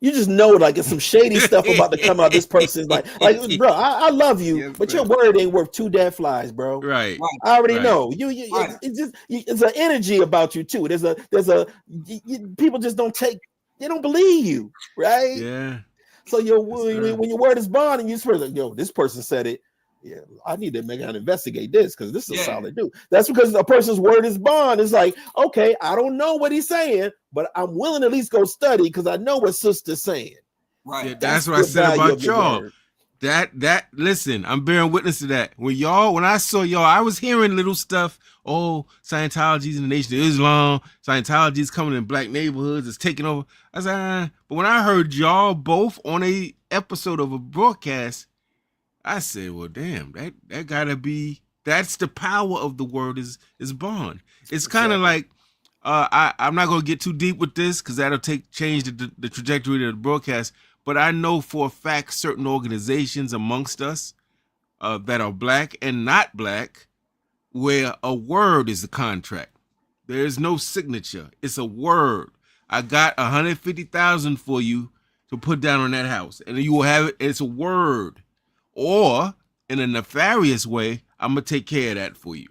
Speaker 3: You just know, like, it's some shady stuff about to come out. This person's like, bro, I love you, but your word ain't worth 2 dead flies, bro.
Speaker 1: Right.
Speaker 3: I already know. It's an energy about you too. People just they don't believe you, right?
Speaker 1: Yeah.
Speaker 3: So when your word is bond and you swear, like, yo, this person said it. Yeah, I need to investigate this because this is a solid dude. That's because a person's word is bond. It's like, okay, I don't know what he's saying, but I'm willing to at least go study because I know what sister's saying.
Speaker 1: Right. Yeah, that's what I said about y'all. Listen, I'm bearing witness to that. When I saw y'all, I was hearing little stuff. Oh, Scientology's in the Nation of Islam. Scientology's coming in black neighborhoods. It's taking over. I said, but when I heard y'all both on a episode of a broadcast, I said, well, damn, that gotta be, that's the power of the word is bond. It's kind of like, I'm not gonna get too deep with this because that'll change the trajectory of the broadcast. But I know for a fact certain organizations amongst us, that are black and not black, where a word is the contract. There is no signature. It's a word. I got 150,000 for you to put down on that house, and you will have it. It's a word. Or in a nefarious way, I'm gonna take care of that for you.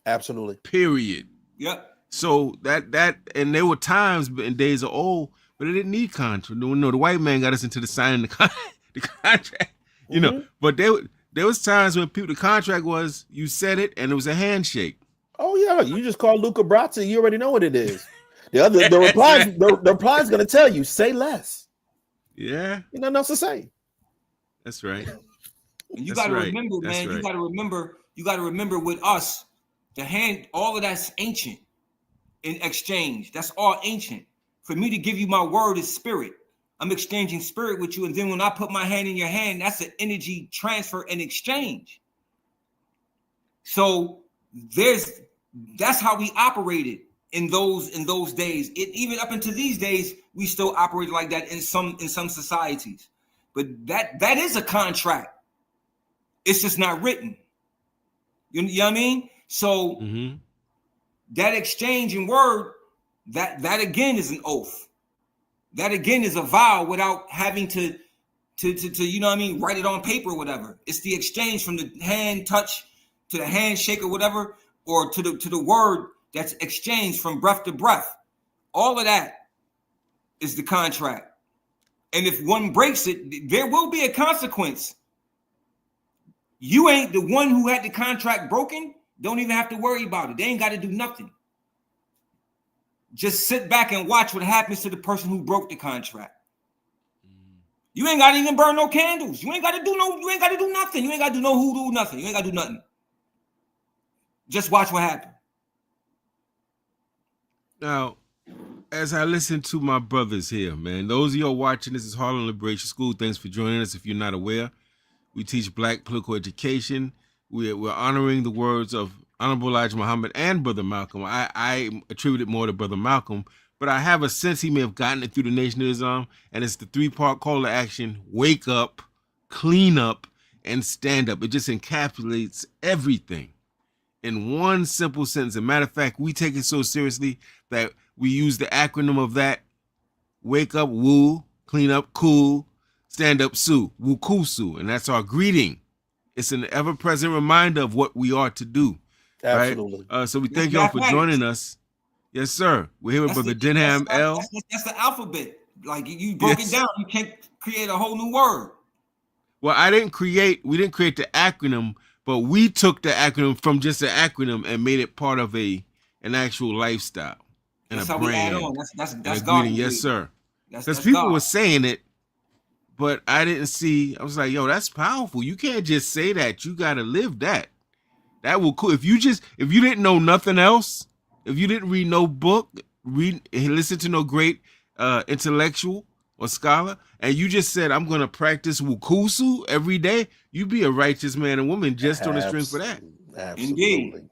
Speaker 3: Absolutely.
Speaker 1: Period.
Speaker 2: Yep.
Speaker 1: So that and there were times in days of old, but it didn't need contract. No, the white man got us into the signing the contract, you know. But there was times when the contract was you said it and it was a handshake.
Speaker 3: Oh yeah, you just call Luca Brazzi. You already know what it is. The reply is going to tell you say less.
Speaker 1: Yeah,
Speaker 3: you know nothing else to say.
Speaker 1: That's right.
Speaker 2: And you got to remember, man. Right. You got to remember with us, all of that's ancient. In exchange, that's all ancient. For me to give you my word is spirit. I'm exchanging spirit with you, and then when I put my hand in your hand, that's an energy transfer and exchange. So that's how we operated in those days. Even up into these days, we still operate like that in some societies. But that is a contract. It's just not written. You know what I mean? So that exchange in word, that again is an oath. That again is a vow without having to you know what I mean, write it on paper or whatever. It's the exchange from the hand touch to the handshake or whatever, or to the word that's exchanged from breath to breath. All of that is the contract. And if one breaks it, there will be a consequence. You ain't the one who had the contract broken. Don't even have to worry about it. They ain't got to do nothing. Just sit back and watch what happens to the person who broke the contract. You ain't got to even burn no candles. You ain't got to do nothing. You ain't got to do no hoodoo, nothing. You ain't got to do nothing. Just watch what happens.
Speaker 1: Now, as I listen to my brothers here, man, those of you watching, this is HarlemLSchool. Thanks for joining us. If you're not aware, we teach Black political education. We're honoring the words of Honorable Elijah Muhammad and Brother Malcolm. I attribute it more to Brother Malcolm, but I have a sense he may have gotten it through the Nation of Islam, and it's the 3-part call to action: wake up, clean up, and stand up. It just encapsulates everything in one simple sentence. As a matter of fact, we take it so seriously that we use the acronym of that: wake up, woo, clean up, cool, stand up, sue, wukusu, and that's our greeting. It's an ever-present reminder of what we are to do.
Speaker 3: Absolutely.
Speaker 1: Right? So we thank y'all for joining us. Yes, sir. We're here with Brother denham-el.
Speaker 2: That's the alphabet. Like you broke it down. You can't create a whole new word.
Speaker 1: Well, we didn't create the acronym, but we took the acronym from just an acronym and made it part of an actual lifestyle and
Speaker 2: that's
Speaker 1: a
Speaker 2: how
Speaker 1: brand.
Speaker 2: We add on. That's
Speaker 1: God. Yes, sir. Because people were saying it, but I didn't see. I was like, yo, that's powerful. You can't just say that. You got to live that. That will cool. If you didn't know nothing else, if you didn't read no book, listen to no great intellectual or scholar, and you just said, I'm going to practice wukusu every day, you be a righteous man and woman just on the strength of that.
Speaker 3: Absolutely.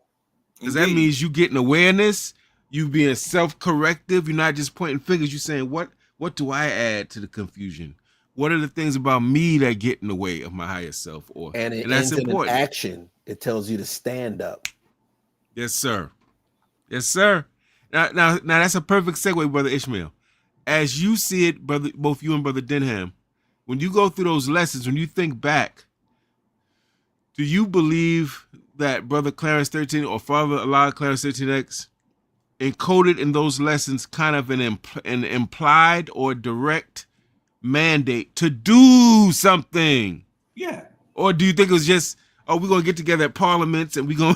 Speaker 1: Because that means you getting awareness, you being self-corrective. You're not just pointing fingers. You're saying, what do I add to the confusion? What are the things about me that get in the way of my higher self?
Speaker 3: And
Speaker 1: that's important.
Speaker 3: In action, it tells you to stand up.
Speaker 1: Yes, sir. Yes, sir. Now that's a perfect segue, Brother Ishmael. As you see it, brother, both you and Brother Denham, when you go through those lessons, when you think back, do you believe that Brother Clarence 13 or Father Allah Clarence 13X encoded in those lessons kind of an implied or direct mandate to do something?
Speaker 2: Yeah.
Speaker 1: Or do you think it was just, we're gonna get together at parliaments and we're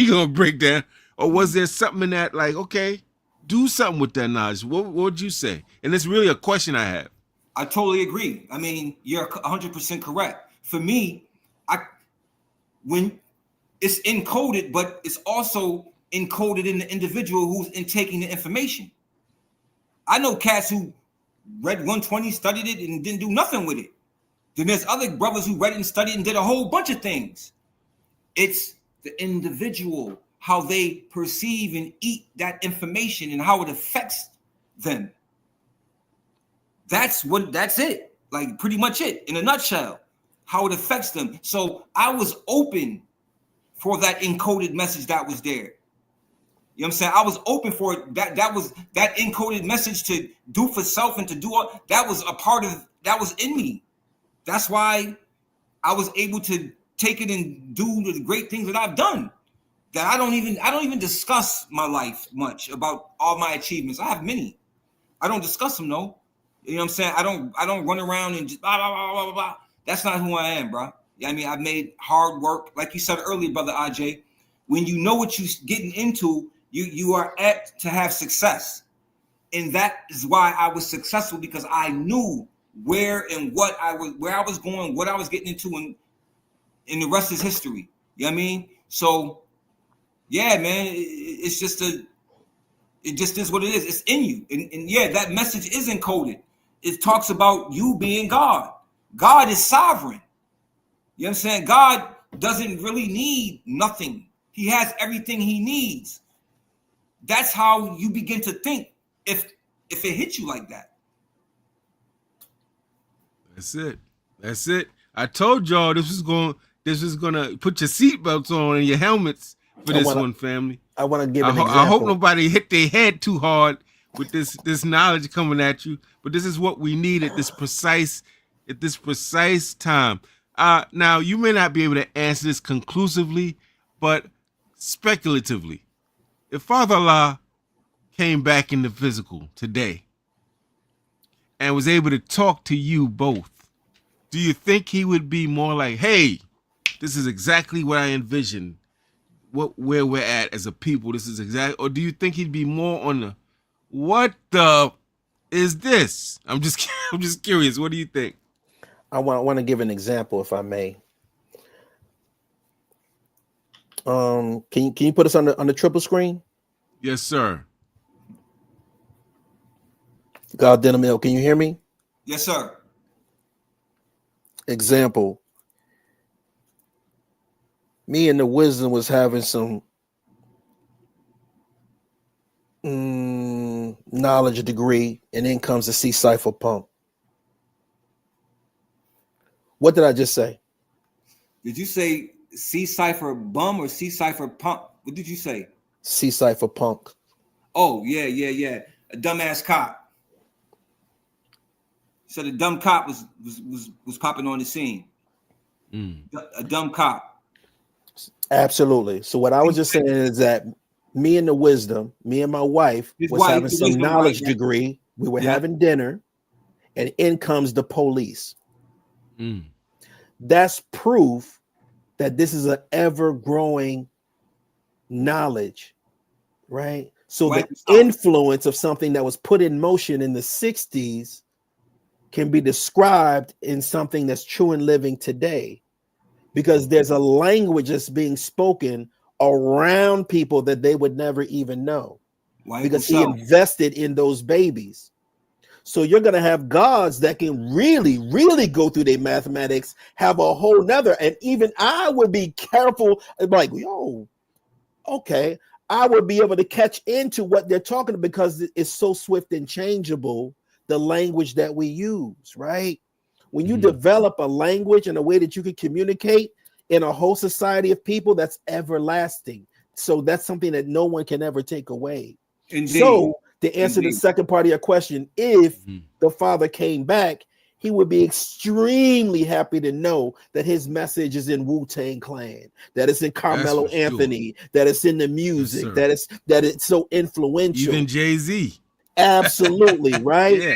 Speaker 1: gonna break down? Or was there something in that, like, okay, do something with that knowledge? What would you say? And it's really a question I have.
Speaker 2: I totally agree. I mean, you're 100% correct. For me, when it's encoded, but it's also encoded in the individual who's taking the information. I know cats who read 120, studied it, and didn't do nothing with it. Then there's other brothers who read it and studied and did a whole bunch of things. It's the individual, how they perceive and eat that information and how it affects them. That's it. Like pretty much it in a nutshell. how it affects them. So I was open for that encoded message that was there. You know what I'm saying? I was open for it. That was that encoded message to do for self and to do all that was a part of that was in me. That's why I was able to take it and do the great things that I've done. That I don't even discuss my life much about all my achievements. I have many. I don't discuss them, no. You know what I'm saying? I don't run around and just blah blah blah blah blah. That's not who I am, bro. I mean, I've made hard work, like you said earlier, brother Agyei. When you know what you're getting into, you are apt to have success, and that is why I was successful, because I knew where I was going, what I was getting into, and the rest is history. You know what I mean? So, yeah, man, it just is what it is. It's in you, and yeah, that message is encoded. It talks about you being God. God is sovereign. You know what I'm saying? God doesn't really need nothing. He has everything he needs. That's how you begin to think if it hits you like that.
Speaker 1: That's it. I told y'all this was gonna put your seatbelts on and your helmets for this one, family.
Speaker 3: I want to give an example.
Speaker 1: I hope nobody hit their head too hard with this knowledge coming at you. But this is what we need at this precise time. Now you may not be able to answer this conclusively, but speculatively, if Father Allah came back in the physical today and was able to talk to you both, do you think he would be more like, hey, this is exactly what I envisioned, where we're at as a people, this is exactly, or do you think he'd be more on the, what the is this? I'm just curious. What do you think?
Speaker 3: I want to give an example, if I may. Can you put us on the triple screen?
Speaker 1: Yes, sir.
Speaker 3: God denham-el, can you hear me?
Speaker 2: Yes, sir.
Speaker 3: Example. Me and the wisdom was having some knowledge degree, and then comes the C cipher pump. What did I just say?
Speaker 2: Did you say C cipher bum or C cipher pump? What did you say?
Speaker 3: C cipher punk.
Speaker 2: Oh, yeah. A dumbass cop. So the dumb cop was popping on the scene. A dumb cop.
Speaker 3: Absolutely. So what I was just saying is that me and the wisdom, me and my wife was having some knowledge degree. We were having dinner, and in comes the police. That's proof that this is an ever-growing knowledge, right? So the influence of something that was put in motion in the 60s can be described in something that's true and living today, because there's a language that's being spoken around people that they would never even know, because he invested in those babies. So you're going to have gods that can really, really go through their mathematics, have a whole nother. And even I would be careful, like, yo, okay, I would be able to catch into what they're talking about, because it's so swift and changeable, the language that we use, right? When you develop a language and a way that you can communicate in a whole society of people, that's everlasting. So that's something that no one can ever take away. Indeed. So to answer the second part of your question, if the father came back, he would be extremely happy to know that his message is in Wu-Tang Clan, that it's in Carmelo Anthony, that it's in the music, that it's so influential.
Speaker 1: Even Jay-Z.
Speaker 3: Absolutely, right? Yeah.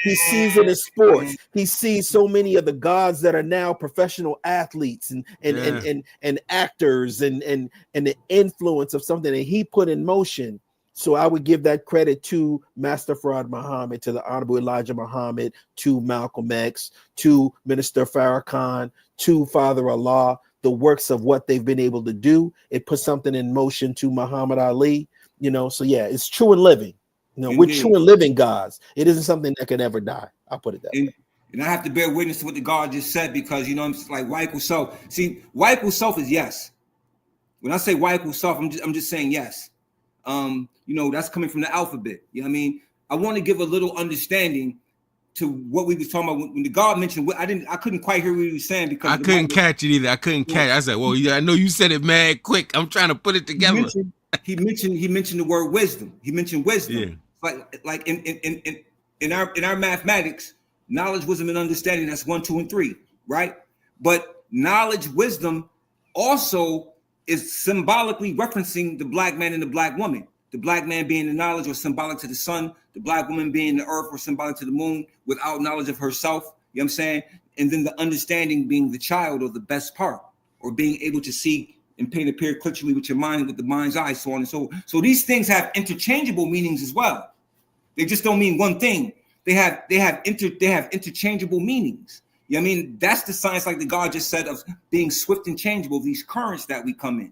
Speaker 3: He sees it in sports. He sees so many of the gods that are now professional athletes and actors and the influence of something that he put in motion. So I would give that credit to Master Farad Muhammad, to the Honorable Elijah Muhammad, to Malcolm X, to Minister Farrakhan, to Father Allah, the works of what they've been able to do. It put something in motion to Muhammad Ali, so yeah, it's true and living. We're true and living gods. It isn't something that can ever die. I'll put it that way.
Speaker 2: And I have to bear witness to what the God just said, because, I'm just like, Y equals self. See, Y equals self is yes. When I say Y equals self, I'm just saying yes. That's coming from the alphabet. You know what I mean? I want to give a little understanding to what we was talking about when the God mentioned. I couldn't quite hear what he was saying because
Speaker 1: I couldn't catch it either. I couldn't catch it. I said, well, yeah, I know you said it mad quick. I'm trying to put it together.
Speaker 2: He mentioned the word wisdom. He mentioned wisdom.
Speaker 1: Yeah.
Speaker 2: Like in our mathematics, knowledge, wisdom, and understanding, that's 1, 2, and 3, right? But knowledge, wisdom also is symbolically referencing the black man and the black woman. The black man being the knowledge or symbolic to the sun, the black woman being the earth or symbolic to the moon without knowledge of herself. You know what I'm saying? And then the understanding being the child or the best part, or being able to see and paint a picture clearly with your mind, with the mind's eye, so on and so. So these things have interchangeable meanings as well. They just don't mean one thing. They have interchangeable meanings. You know what I mean? That's the science, like the God just said, of being swift and changeable, these currents that we come in.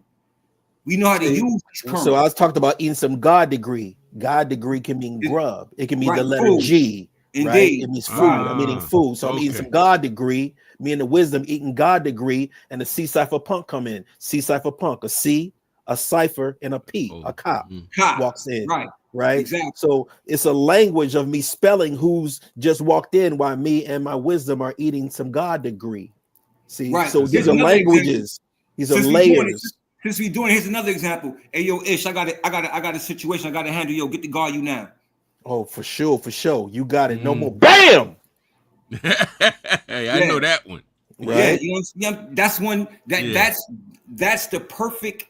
Speaker 2: We know how to use these currents.
Speaker 3: So I was talking about eating some God degree. God degree can mean grub. It can mean the letter
Speaker 2: food.
Speaker 3: G.
Speaker 2: Indeed.
Speaker 3: Right? It means food. I'm eating food. So I'm eating some God degree. Me and the wisdom eating God degree, and the C cipher punk come in. C cipher punk, a C, a cipher, and a P. A cop walks in. Right. Exactly. So it's a language of me spelling who's just walked in while me and my wisdom are eating some God degree. See, so these are languages. These are layers.
Speaker 2: Since we doing, here's another example. Hey, yo, Ish, I got a situation I got to handle. Yo, get the guard you now.
Speaker 3: Oh, for sure. You got it. No more. Bam.
Speaker 1: Hey, I know that one.
Speaker 2: Right? Yeah, you know, that's one that's the perfect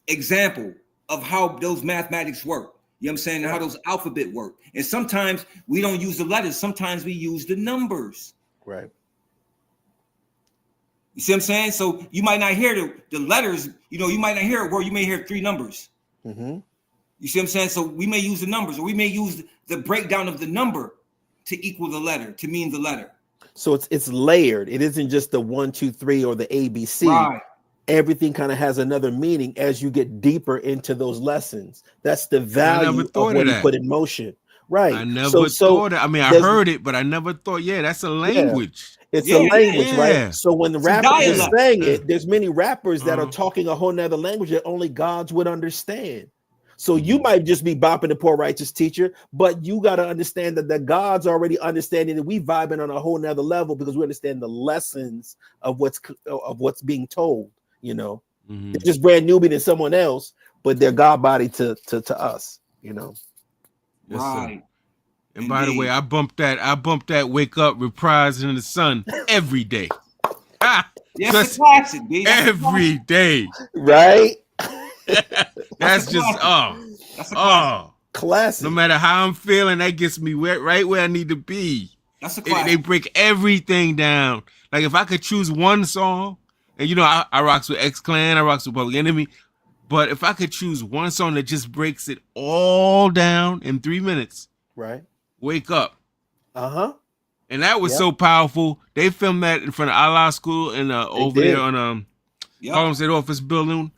Speaker 2: example of how those mathematics work. You know what I'm saying? How those alphabet work. And sometimes we don't use the letters. Sometimes we use the numbers.
Speaker 3: Right.
Speaker 2: You see what I'm saying? So you might not hear the letters. You know, you might not hear a word. You may hear 3 numbers.
Speaker 3: Mm-hmm.
Speaker 2: You see what I'm saying? So we may use the numbers, or we may use the breakdown of the number to equal the letter, to mean the letter.
Speaker 3: So it's layered. It isn't just the 1, 2, 3 or the ABC.
Speaker 2: Right.
Speaker 3: Everything kind of has another meaning as you get deeper into those lessons. That's the value of what you put in motion. Right.
Speaker 1: I never thought that. I mean, I heard it, but I never thought, that's a language.
Speaker 3: It's a language, right? So when the rappers are saying it, there's many rappers that are talking a whole nother language that only gods would understand. So you might just be bopping the poor righteous teacher, but you got to understand that the gods already understanding that we vibing on a whole nother level because we understand the lessons of what's being told. You know, they're just brand newbie than someone else, but they're God body to us. You know,
Speaker 2: right.
Speaker 1: And by the way, I bumped that wake up reprising in the sun every day.
Speaker 2: Yes, a classic, baby.
Speaker 1: Every day.
Speaker 3: Right?
Speaker 1: That's just
Speaker 3: classic.
Speaker 1: No matter how I'm feeling, that gets me right where I need to be.
Speaker 2: That's a classic.
Speaker 1: They break everything down. Like if I could choose one song, and you know I rocks with X-Clan, I rocks with Public Enemy, but if I could choose one song that just breaks it all down in 3 minutes,
Speaker 3: right?
Speaker 1: Wake Up. And that was
Speaker 3: Yep.
Speaker 1: so powerful. They filmed that in front of HarlemLSchool and over there on Harlem State Office Building,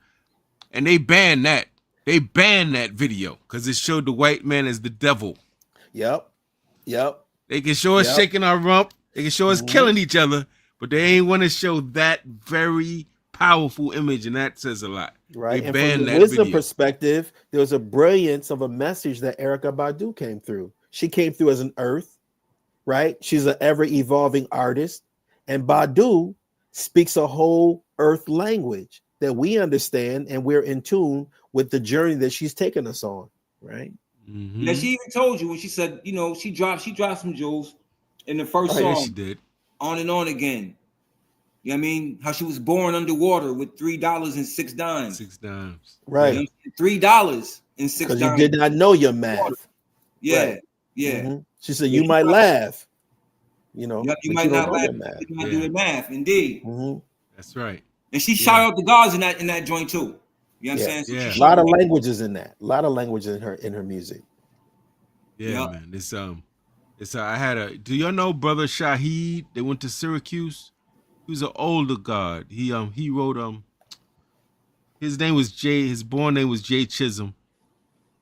Speaker 1: and they banned that. They banned that video because it showed the white man as the devil.
Speaker 3: Yep.
Speaker 1: They can show us shaking our rump. They can show us killing each other, but they ain't want to show that very powerful image, and that says a lot.
Speaker 3: Right.
Speaker 1: They
Speaker 3: and
Speaker 1: banned
Speaker 3: from the
Speaker 1: that
Speaker 3: wisdom
Speaker 1: video.
Speaker 3: perspective, there was a brilliance of a message that Erykah Badu came through. She came through as an earth, right? She's an ever-evolving artist, and Badu speaks a whole earth language that we understand, and we're in tune with the journey that she's taken us on, right?
Speaker 2: Yeah, she even told you when she said, you know, she dropped some jewels in the first song.
Speaker 1: Yeah, she did.
Speaker 2: On and On Again. You know what I mean? How she was born underwater with $3 and 6 dimes.
Speaker 1: 6 dimes.
Speaker 3: Right.
Speaker 2: You know, $3 and 6 dimes.
Speaker 3: Because you did not know your math.
Speaker 2: Yeah.
Speaker 3: Right.
Speaker 2: Yeah.
Speaker 3: Mm-hmm. She said you might laugh. You know,
Speaker 2: you might not laugh. You might do the math, indeed.
Speaker 3: Mm-hmm.
Speaker 1: That's right.
Speaker 2: And she shout out the gods in that joint too. You know what I'm saying? So
Speaker 3: a lot of languages in that. A lot of languages in her music.
Speaker 1: Yeah, man. It's I had do y'all know Brother Shahid? They went to Syracuse. He was an older god. He wrote his name was Jay. His born name was Jay Chisholm,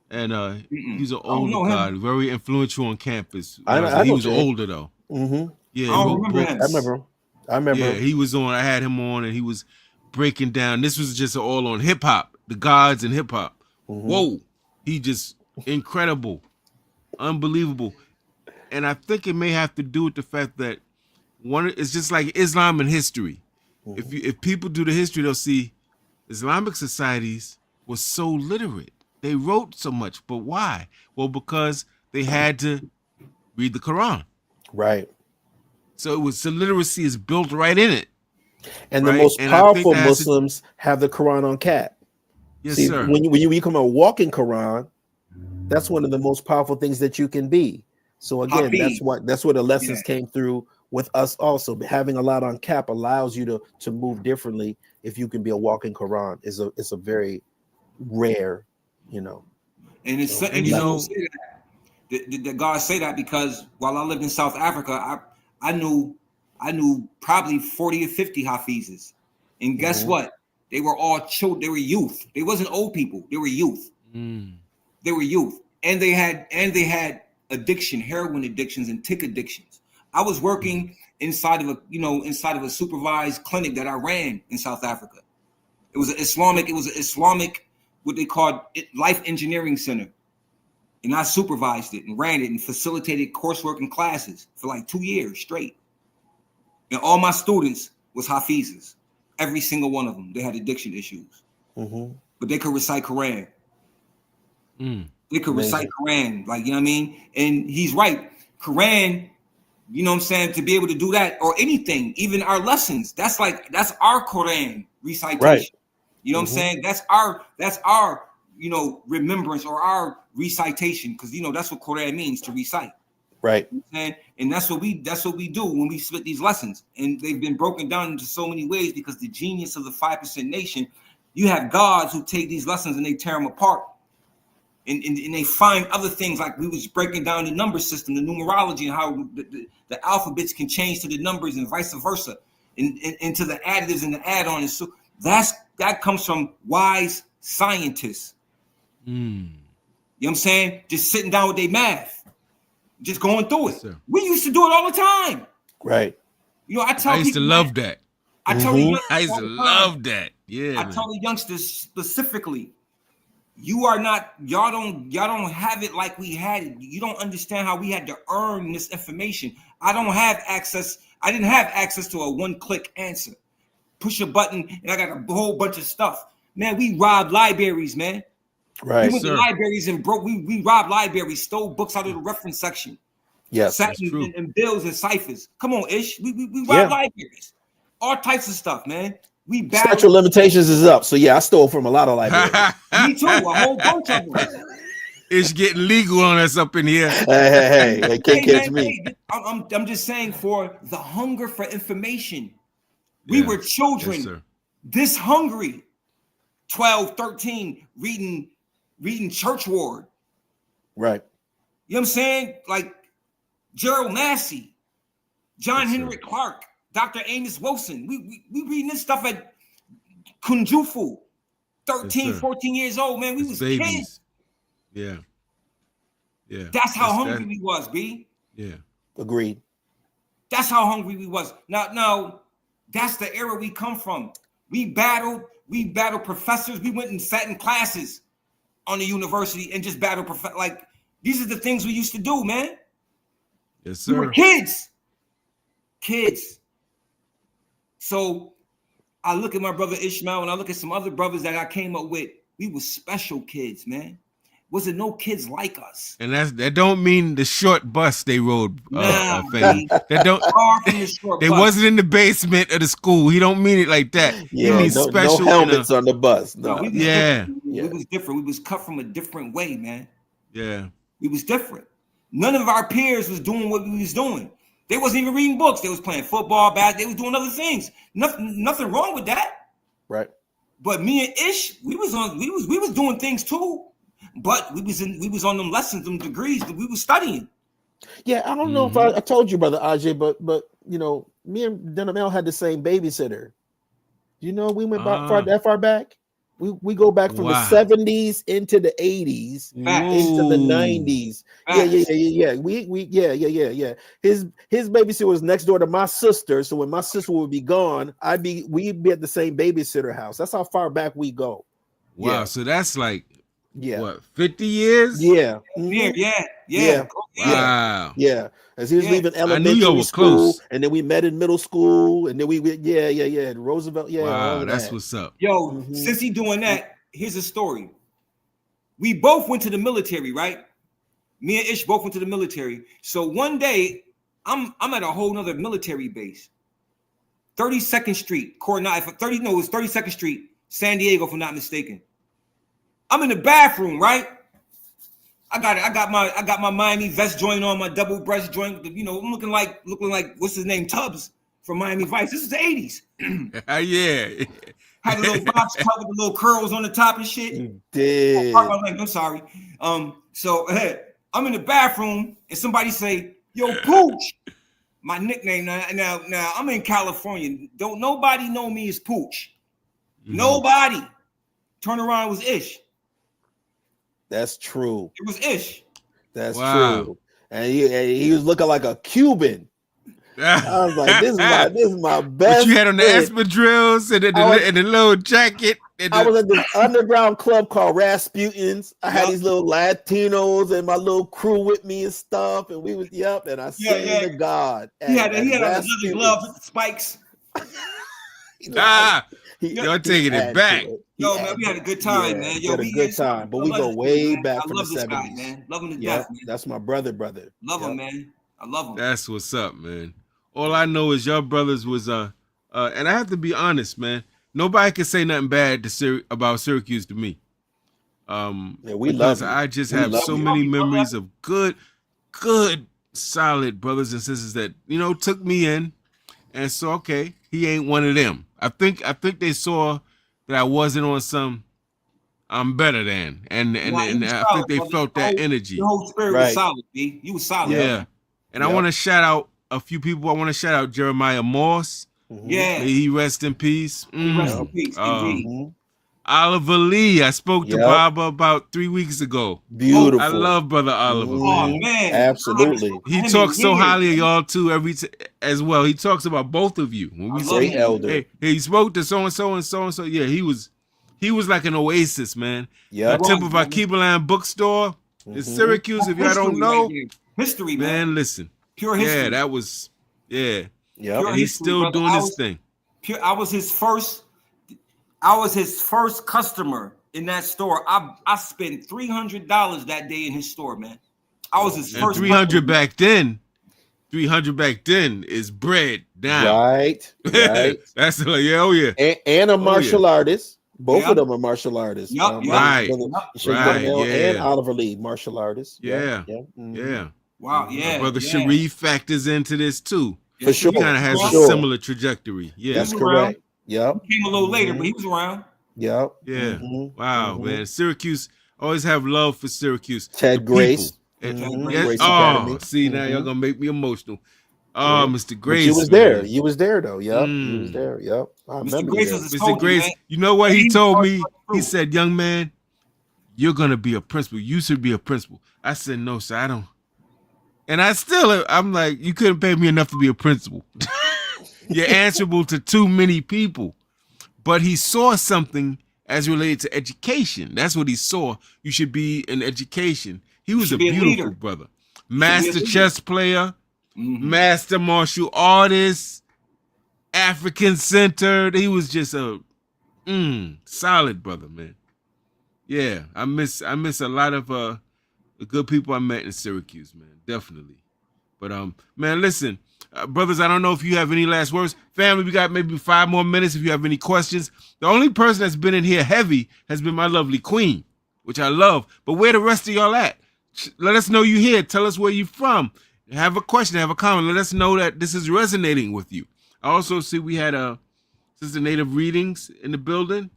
Speaker 1: and he was an older god, very influential on campus. He was older though.
Speaker 3: Mm-hmm.
Speaker 1: Yeah,
Speaker 3: I remember.
Speaker 1: Yeah, he was on. I had him on, and he was breaking down. This was just all on hip hop, the gods and hip hop. Mm-hmm. Whoa, he just incredible, unbelievable. and I think it may have to do with the fact that it's just like Islam and history. If people do the history, they'll see Islamic societies were so literate. They wrote so much, but why? Well, because they had to read the Quran.
Speaker 3: Right.
Speaker 1: So the literacy is built right in it.
Speaker 3: And
Speaker 1: right?
Speaker 3: the most
Speaker 1: And
Speaker 3: powerful Muslims have the Quran on cap.
Speaker 1: Yes,
Speaker 3: See,
Speaker 1: sir.
Speaker 3: When you become a walking Quran, that's one of the most powerful things that you can be. So again, that's where the lessons came through with us also. Having a lot on cap allows you to move differently. If you can be a walking Quran, it's a very rare,
Speaker 2: And it's
Speaker 1: and
Speaker 2: the God say that because while I lived in South Africa, I knew probably 40 or 50 Hafizes. And guess what? They were all children. They were youth. They wasn't old people. They were youth. They were youth. And they had addiction, heroin addictions and tick addictions. I was working inside of a supervised clinic that I ran in South Africa. It was an Islamic, what they called life engineering center. And I supervised it and ran it and facilitated coursework and classes for like 2 years straight. And all my students was Hafizes. Every single one of them. They had addiction issues. But they could recite Quran. They could recite Quran. Like, you know what I mean? And he's right. Quran, you know what I'm saying? To be able to do that or anything, even our lessons, that's our Quran recitation. Right. You know what I'm saying? That's our remembrance or our recitation, because that's what Quran means, to recite.
Speaker 3: Right.
Speaker 2: You know and that's what we do when we spit these lessons. And they've been broken down into so many ways because the genius of the 5% nation, you have gods who take these lessons and they tear them apart. And they find other things, like we was breaking down the number system, the numerology, and how the alphabets can change to the numbers and vice versa, and into the additives and the add-ons. So that comes from wise scientists. You know what I'm saying? Just sitting down with their math, just going through it. Yes, we used to do it all the time.
Speaker 3: Right.
Speaker 1: I used to love that.
Speaker 2: I tell you,
Speaker 1: I used to love that. Yeah.
Speaker 2: I tell the youngsters specifically, y'all don't have it like we had it. You don't understand how we had to earn this information. I didn't have access to a one-click answer. Push a button and I got a whole bunch of stuff. Man, we robbed libraries, man.
Speaker 3: Right.
Speaker 2: We went to libraries and we robbed libraries, stole books out of the reference section.
Speaker 3: Yes,
Speaker 2: sat in bills and ciphers. Come on, Ish. We robbed libraries. All types of stuff, man. We
Speaker 3: statute of limitations is up. So I stole from a lot of libraries.
Speaker 2: Me too, a whole bunch of them.
Speaker 1: It's getting legal on us up in here.
Speaker 3: Hey, can't catch me.
Speaker 2: I'm just saying, for the hunger for information. We were children this hungry, 12, 13, reading Church Ward.
Speaker 3: Right.
Speaker 2: You know what I'm saying? Like Gerald Massey, John Henrik Clark, Dr. Amos Wilson. We reading this stuff at Kunjufu, 13, 14 years old, man. We was babies. Kids.
Speaker 1: Yeah. Yeah.
Speaker 2: That's how hungry we was, B.
Speaker 1: Yeah.
Speaker 3: Agreed.
Speaker 2: That's how hungry we was. Now, that's the era we come from. We battled professors. We went and sat in classes on the university and just battled professors. Like, these are the things we used to do, man.
Speaker 1: Yes, sir.
Speaker 2: We were kids. So I look at my brother Ishmael and I look at some other brothers that I came up with. We were special kids, man. Wasn't no kids like us.
Speaker 1: And that don't mean the short bus they rode.
Speaker 2: Nah,
Speaker 1: that don't.
Speaker 2: Far from the short
Speaker 1: they
Speaker 2: bus.
Speaker 1: Wasn't in the basement of the school. He don't mean it like that.
Speaker 3: Yeah,
Speaker 1: he means special.
Speaker 3: No helmets on the bus. No.
Speaker 2: We was different. We was cut from a different way, man.
Speaker 1: Yeah,
Speaker 2: we was different. None of our peers was doing what we was doing. They wasn't even reading books. They was playing football, they was doing other things. Nothing wrong with that.
Speaker 3: Right.
Speaker 2: But me and Ish, we was doing things too. But we was on them lessons, them degrees that we was studying.
Speaker 3: Yeah, I don't know if I told you, brother Agyei, but me and denham-el had the same babysitter. We went that far back. We go back from the 70s into the 80s, into the 90s. Yeah. His babysitter was next door to my sister. So when my sister would be gone, we'd be at the same babysitter house. That's how far back we go.
Speaker 1: Wow. Yeah. So that's like
Speaker 3: Yeah.
Speaker 1: What, 50 years?
Speaker 3: Yeah.
Speaker 2: Yeah.
Speaker 1: Wow.
Speaker 3: Yeah. As he was leaving
Speaker 1: I knew y'all
Speaker 3: elementary
Speaker 1: were
Speaker 3: school,
Speaker 1: close.
Speaker 3: and then we met in middle school, and then we went, Roosevelt, all
Speaker 1: Wow,
Speaker 3: of
Speaker 1: that's
Speaker 3: that.
Speaker 1: what's up.
Speaker 2: Yo, since he doing that, here's a story. We both went to the military, right? Me and Ish both went to the military. So one day, I'm at a whole nother military base. 32nd Street, Coronado, it was 32nd Street, San Diego, if I'm not mistaken. I'm in the bathroom, right? I got my Miami vest joint on, my double breast joint. You know, I'm looking like what's his name, Tubbs from Miami Vice. This is the 80s.
Speaker 1: Yeah.
Speaker 2: Had a little box cut with the little curls on the top and shit.
Speaker 3: You did.
Speaker 2: I'm sorry. So I'm in the bathroom and somebody say, "Yo, Pooch." My nickname now I'm in California. Don't nobody know me as Pooch. Nobody. Turn around, it was Ish.
Speaker 3: That's true.
Speaker 2: It was Ish.
Speaker 3: That's true. And he was looking like a Cuban. I was like, this is my best.
Speaker 1: But you had on the espadrilles and the little jacket.
Speaker 3: I was at this underground club called Rasputin's. I had these little Latinos and my little crew with me and stuff, and we was and I sang to God.
Speaker 2: He had on another glove with spikes.
Speaker 1: You're taking it back.
Speaker 2: Yo, man, we had a good time, man. Yo,
Speaker 3: we had a good time, but we go way back from the 70s.
Speaker 2: Guy, man. Love him to death, man.
Speaker 3: That's my brother.
Speaker 2: Love him, man. I love him.
Speaker 1: That's what's up, man. All I know is your brothers was and I have to be honest, man. Nobody can say nothing bad about Syracuse to me.
Speaker 3: We love you.
Speaker 1: I just have so many memories of good, solid brothers and sisters that took me in, and so okay, he ain't one of them. I think they saw that I wasn't on some I'm better than, and I think they felt that energy.
Speaker 2: Your whole spirit was solid, B. You was solid.
Speaker 1: Yeah, and I want to shout out a few people. I want to shout out Jeremiah Morse.
Speaker 2: Yeah,
Speaker 1: may he rest in peace.
Speaker 2: Rest in peace, indeed.
Speaker 1: Oliver Lee, I spoke to Baba about 3 weeks ago.
Speaker 3: Beautiful.
Speaker 1: I love Brother Oliver.
Speaker 2: Oh man,
Speaker 3: absolutely.
Speaker 1: He talks so highly of y'all too as well. He talks about both of you. When we say,
Speaker 3: elder,
Speaker 1: hey, he spoke to so and so and so and so. Yeah, he was like an oasis, man.
Speaker 3: Yeah,
Speaker 1: the Temple of Akibaland bookstore in Syracuse. If y'all don't know,
Speaker 2: history,
Speaker 1: man. Listen,
Speaker 2: pure history.
Speaker 1: Yeah, that was
Speaker 3: Yeah,
Speaker 1: and he's still doing his thing.
Speaker 2: I was his first customer in that store. I spent $300 that day in his store, man. I was his first.
Speaker 1: 300 back then. 300 back then is bread now.
Speaker 3: Right.
Speaker 1: That's yeah.
Speaker 3: And a martial artist. Both of them are martial artists.
Speaker 1: Right.
Speaker 3: And Oliver Lee, martial artists.
Speaker 1: Yeah.
Speaker 2: Wow. Yeah.
Speaker 1: My brother Sharif factors into this too.
Speaker 3: For sure.
Speaker 1: He kind of has a similar trajectory. Yeah.
Speaker 3: That's correct. Yep.
Speaker 2: He came a little later, but he was around.
Speaker 3: Yep.
Speaker 1: Yeah. Wow, man. Syracuse, always have love for Syracuse.
Speaker 3: Ted Grace.
Speaker 1: Grace Academy. See, now y'all gonna make me emotional. Oh, Mr. Grace.
Speaker 3: You was there. You was there though. Yep. You was there. Yep. I remember
Speaker 1: Mr. Grace, you know what he told me? He said, "Young man, you're gonna be a principal. You should be a principal." I said, "No, sir, I don't." And I'm like, you couldn't pay me enough to be a principal. You're answerable to too many people. But he saw something as related to education. That's what he saw. You should be in education. He was a beautiful brother. Master chess player, master martial artist, African centered. He was just a solid brother, man. Yeah, I miss a lot of the good people I met in Syracuse, man. Definitely. But man, listen, brothers, I don't know if you have any last words. Family, we got maybe 5 more minutes if you have any questions. The only person that's been in here heavy has been my lovely queen, which I love. But where the rest of y'all at? Let us know you here. Tell us where you from. Have a question, have a comment. Let us know that this is resonating with you. I also see we had Sister Native Readings in the building.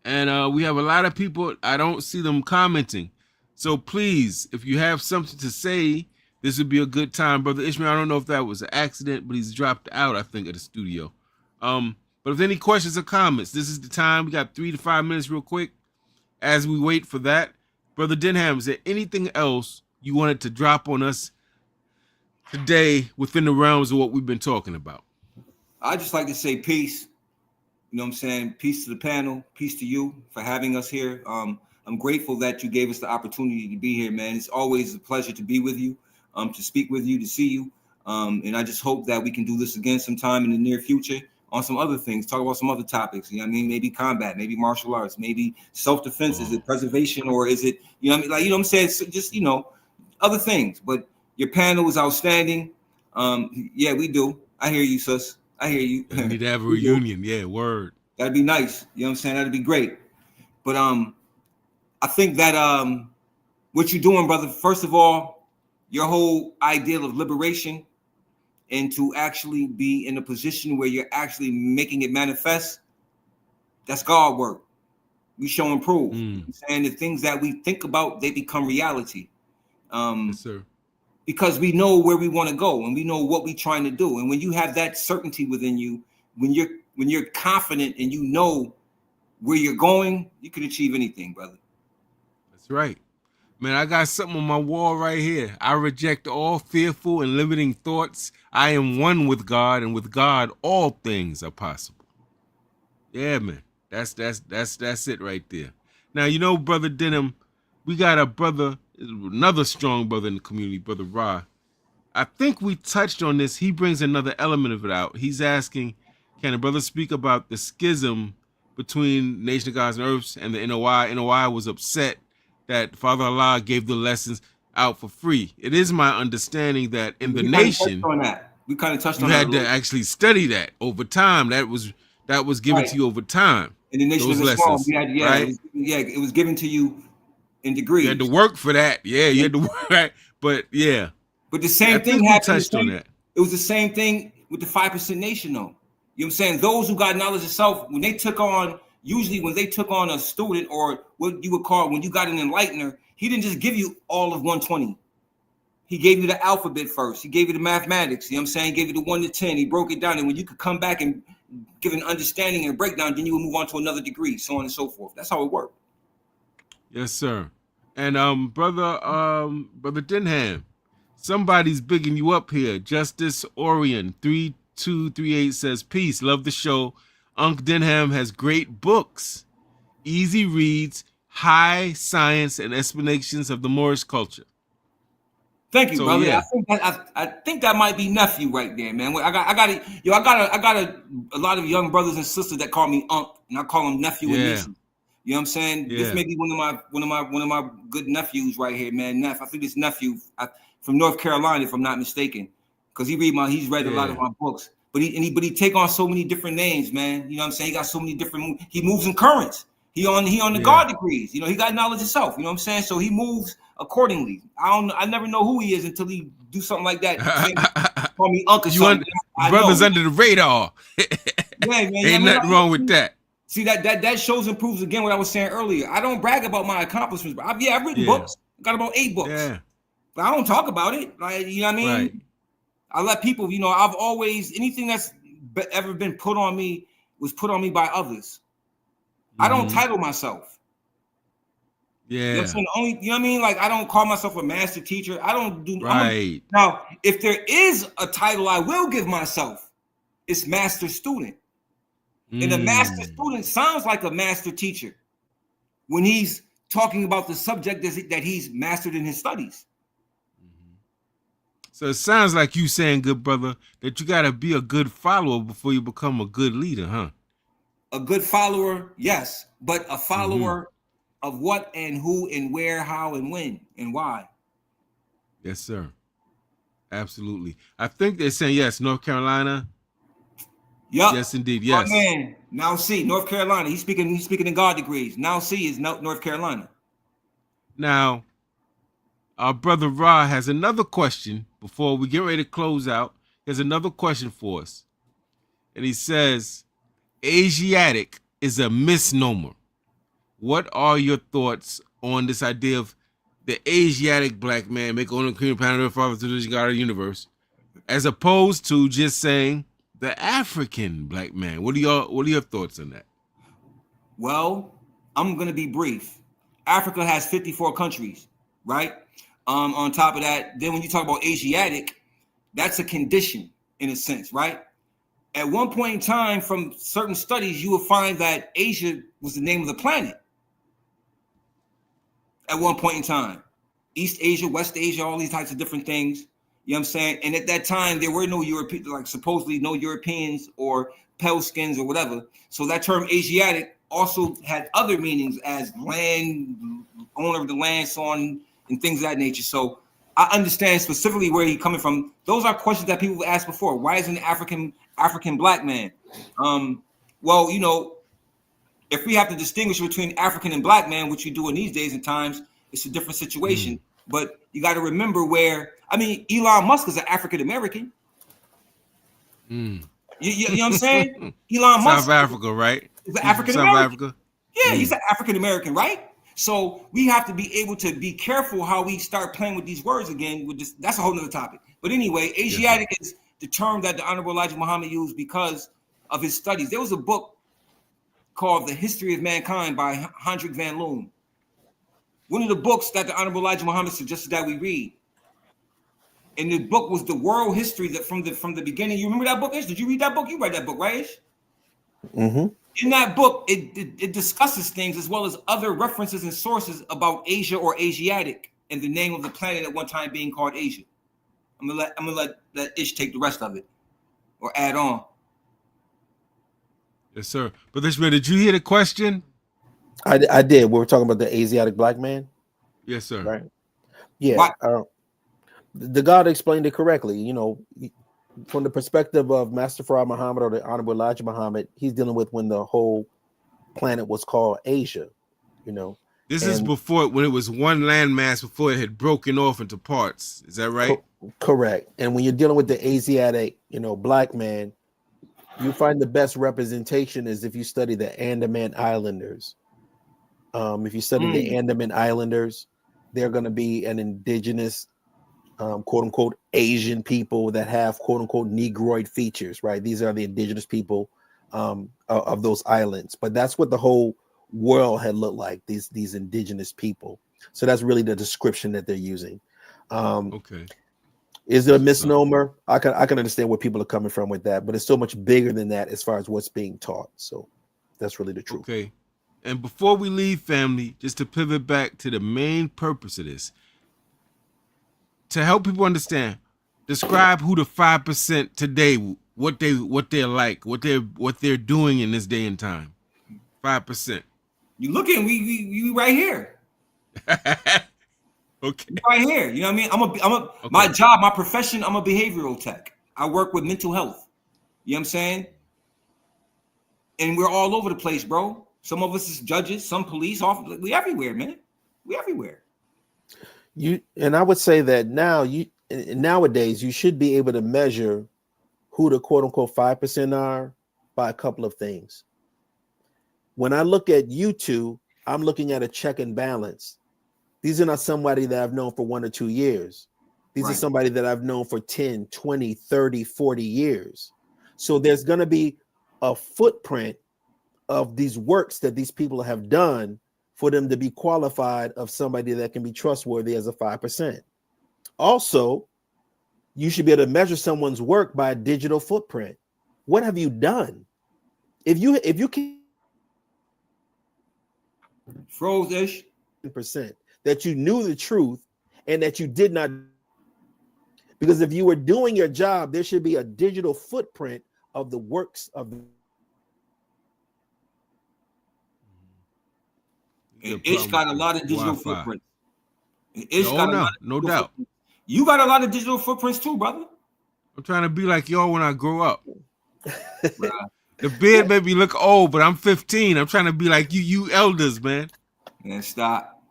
Speaker 1: And we have a lot of people. I don't see them commenting. So please, if you have something to say, this would be a good time. Brother Ishmael, I don't know if that was an accident, but he's dropped out, I think, at the studio. But if any questions or comments, this is the time. We got 3 to 5 minutes real quick as we wait for that. Brother Denham, is there anything else you wanted to drop on us today within the realms of what we've been talking about?
Speaker 2: I just like to say peace. You know what I'm saying? Peace to the panel. Peace to you for having us here. I'm grateful that you gave us the opportunity to be here, man. It's always a pleasure to be with you, to speak with you, to see you. And I just hope that we can do this again sometime in the near future on some other things, talk about some other topics. You know what I mean? Maybe combat, maybe martial arts, maybe self-defense. Is it preservation, or is it, you know what I mean? Like, you know what I'm saying? So just, you know, other things. But your panel was outstanding. Yeah, we do. I hear you, sis. I hear you.
Speaker 1: We need to have a reunion. Yeah, word.
Speaker 2: That'd be nice. You know what I'm saying? That'd be great. But I think that what you're doing, brother, first of all, your whole ideal of liberation and to actually be in a position where you're actually making it manifest, that's God work. We show and prove. And the things that we think about, they become reality.
Speaker 1: Yes, sir.
Speaker 2: Because we know where we want to go and we know what we're trying to do. And when you have that certainty within you, when you're confident and you know where you're going, you can achieve anything, brother.
Speaker 1: That's right. Man, I got something on my wall right here. I reject all fearful and limiting thoughts. I am one with God, and with God all things are possible. Yeah, man. That's it right there. Now, you know, Brother Denham, we got a brother, another strong brother in the community, Brother Ra. I think we touched on this. He brings another element of it out. He's asking, can a brother speak about the schism between Nation of Gods and Earths and the NOI? NOI was upset that Father Allah gave the lessons out for free. It is my understanding that in the nation,
Speaker 2: we kind of touched
Speaker 1: you
Speaker 2: on that.
Speaker 1: had to actually study that over time. That was given to you over time.
Speaker 2: In the Nation of Islam, right? It was given to you in degrees.
Speaker 1: You had to work for that. Yeah, you had to work. Right? But yeah.
Speaker 2: But the same thing happened. It was the same thing with the 5% nation, though. You know what I'm saying? Those who got knowledge of self, when they took on, usually when they took on a student, or what you would call, when you got an enlightener, he didn't just give you all of 120. He gave you the alphabet first. He gave you the mathematics. You know what I'm saying? He gave you the 1 to 10. He broke it down. And when you could come back and give an understanding and a breakdown, then you would move on to another degree, so on and so forth. That's how it worked.
Speaker 1: Yes, sir. And brother Denham, somebody's bigging you up here. Justice Orion 3238 says, peace, love the show. Unc Denham has great books, easy reads, high science, and explanations of the Moorish culture.
Speaker 2: Thank you, brother. Yeah. I think that might be nephew right there, man. I got a lot of young brothers and sisters that call me Unc, and I call them nephew and niece. You know what I'm saying? Yeah. This may be one of my good nephews right here, man. I think this nephew from North Carolina, if I'm not mistaken, because he's read a lot of my books. But he take on so many different names, man. You know what I'm saying? He got so many different. He moves in currents. He on the guard degrees. You know, he got knowledge of self. You know what I'm saying? So he moves accordingly. I never know who he is until he do something like that. Call me Uncle.
Speaker 1: Brothers under the radar.
Speaker 2: Yeah, man.
Speaker 1: Ain't nothing wrong with that.
Speaker 2: See, that shows and proves again what I was saying earlier. I don't brag about my accomplishments, but I've written books. I got about 8 books. Yeah. But I don't talk about it. Like, you know what I mean? Right. I let people, you know, I've always, anything that's ever been put on me was put on me by others. I don't title myself.
Speaker 1: Yeah.
Speaker 2: You know what I'm saying? You know what I mean? Like, I don't call myself a master teacher. I don't do.
Speaker 1: Right.
Speaker 2: Now, if there is a title I will give myself, it's master student. And a master student sounds like a master teacher when he's talking about the subject that he's mastered in his studies.
Speaker 1: So it sounds like you saying, good brother, that you got to be a good follower before you become a good leader, huh?
Speaker 2: A good follower, yes, but a follower of what and who and where, how and when and why.
Speaker 1: Yes, sir. Absolutely. I think they're saying yes, North Carolina.
Speaker 2: Yep.
Speaker 1: Yes, indeed. Yes.
Speaker 2: My man, now see, North Carolina. He's speaking in God degrees. Now see is North Carolina.
Speaker 1: Now, our brother Ra has another question before we get ready to close out. He has another question for us. And he says, Asiatic is a misnomer. What are your thoughts on this idea of the Asiatic black man make only cream planet of father to the God of the universe, as opposed to just saying the African black man? What are your thoughts on that?
Speaker 2: Well, I'm gonna be brief. Africa has 54 countries, right? On top of that, then when you talk about Asiatic, that's a condition in a sense, right? At one point in time, from certain studies, you will find that Asia was the name of the planet. At one point in time, East Asia, West Asia, all these types of different things. You know what I'm saying? And at that time, there were no Europeans, like supposedly no Europeans or pale skins or whatever. So that term Asiatic also had other meanings as land, owner of the land, so on, and things of that nature. So I understand specifically where he's coming from. Those are questions that people have asked before. Why isn't an African black man? Well, you know, if we have to distinguish between African and black man, which you do in these days and times, it's a different situation. But you got to remember where, I mean, Elon Musk is an African American. You know what I'm saying? Elon Musk.
Speaker 1: South Africa, right?
Speaker 2: He's an African American.
Speaker 1: South Africa.
Speaker 2: Yeah, he's an African American, right? So we have to be able to be careful how we start playing with these words again. With this, that's a whole nother topic. But anyway, Asiatic is the term that the Honorable Elijah Muhammad used because of his studies. There was a book called The History of Mankind by Hendrik van Loon. One of the books that the Honorable Elijah Muhammad suggested that we read. And the book was the world history that from the beginning. You remember that book, Ish? Did you read that book? You read that book, right, Ish? In that book, it discusses things as well as other references and sources about Asia or Asiatic and the name of the planet at one time being called Asia. I'm gonna let Ish take the rest of it or add on.
Speaker 1: Yes, sir. But Ishmael, did you hear the question?
Speaker 3: I did. We were talking about the Asiatic black man.
Speaker 1: Yes, sir.
Speaker 3: Right. Yeah. The God explained it correctly. You know, from the perspective of Master Farad Muhammad or the Honorable Elijah Muhammad, he's dealing with when the whole planet was called Asia. You know,
Speaker 1: this is before, when it was one landmass, before it had broken off into parts. Is that right?
Speaker 3: Correct. And when you're dealing with the Asiatic, you know, black man, you find the best representation is if you study the Andaman Islanders. If you study the Andaman Islanders, they're going to be an indigenous, quote unquote, Asian people that have quote unquote Negroid features, right? These are the indigenous people of those islands. But that's what the whole world had looked like, these indigenous people. So that's really the description that they're using.
Speaker 1: Okay.
Speaker 3: Is it a misnomer? I can understand where people are coming from with that, but it's so much bigger than that as far as what's being taught. So that's really the truth.
Speaker 1: Okay. And before we leave, family, just to pivot back to the main purpose of this, to help people understand, describe who the 5% today, what they're like, what they're doing in this day and time. 5%.
Speaker 2: You looking? We right here.
Speaker 1: Okay.
Speaker 2: Right here. You know what I mean?
Speaker 1: Okay.
Speaker 2: My job, my profession, I'm a behavioral tech. I work with mental health. You know what I'm saying? And we're all over the place, bro. Some of us is judges, some police officers. We everywhere, man. We everywhere.
Speaker 3: And I would say that nowadays you should be able to measure who the quote unquote 5% are by a couple of things. When I look at you two, I'm looking at a check and balance. These are not somebody that I've known for 1 or 2 years. These are somebody that I've known for 10, 20, 30, 40 years. So there's going to be a footprint of these works that these people have done for them to be qualified of somebody that can be trustworthy as a 5%. Also, you should be able to measure someone's work by a digital footprint. What have you done? If you can
Speaker 2: froze-ish
Speaker 3: percent that you knew the truth and that you did not, because if you were doing your job, there should be a digital footprint of the works of the
Speaker 2: It's got a lot of digital footprints.
Speaker 1: No doubt.
Speaker 2: You got a lot of digital footprints too, brother.
Speaker 1: I'm trying to be like y'all when I grow up. The beard made me look old, but I'm 15. I'm trying to be like you elders, man.
Speaker 2: Man, stop,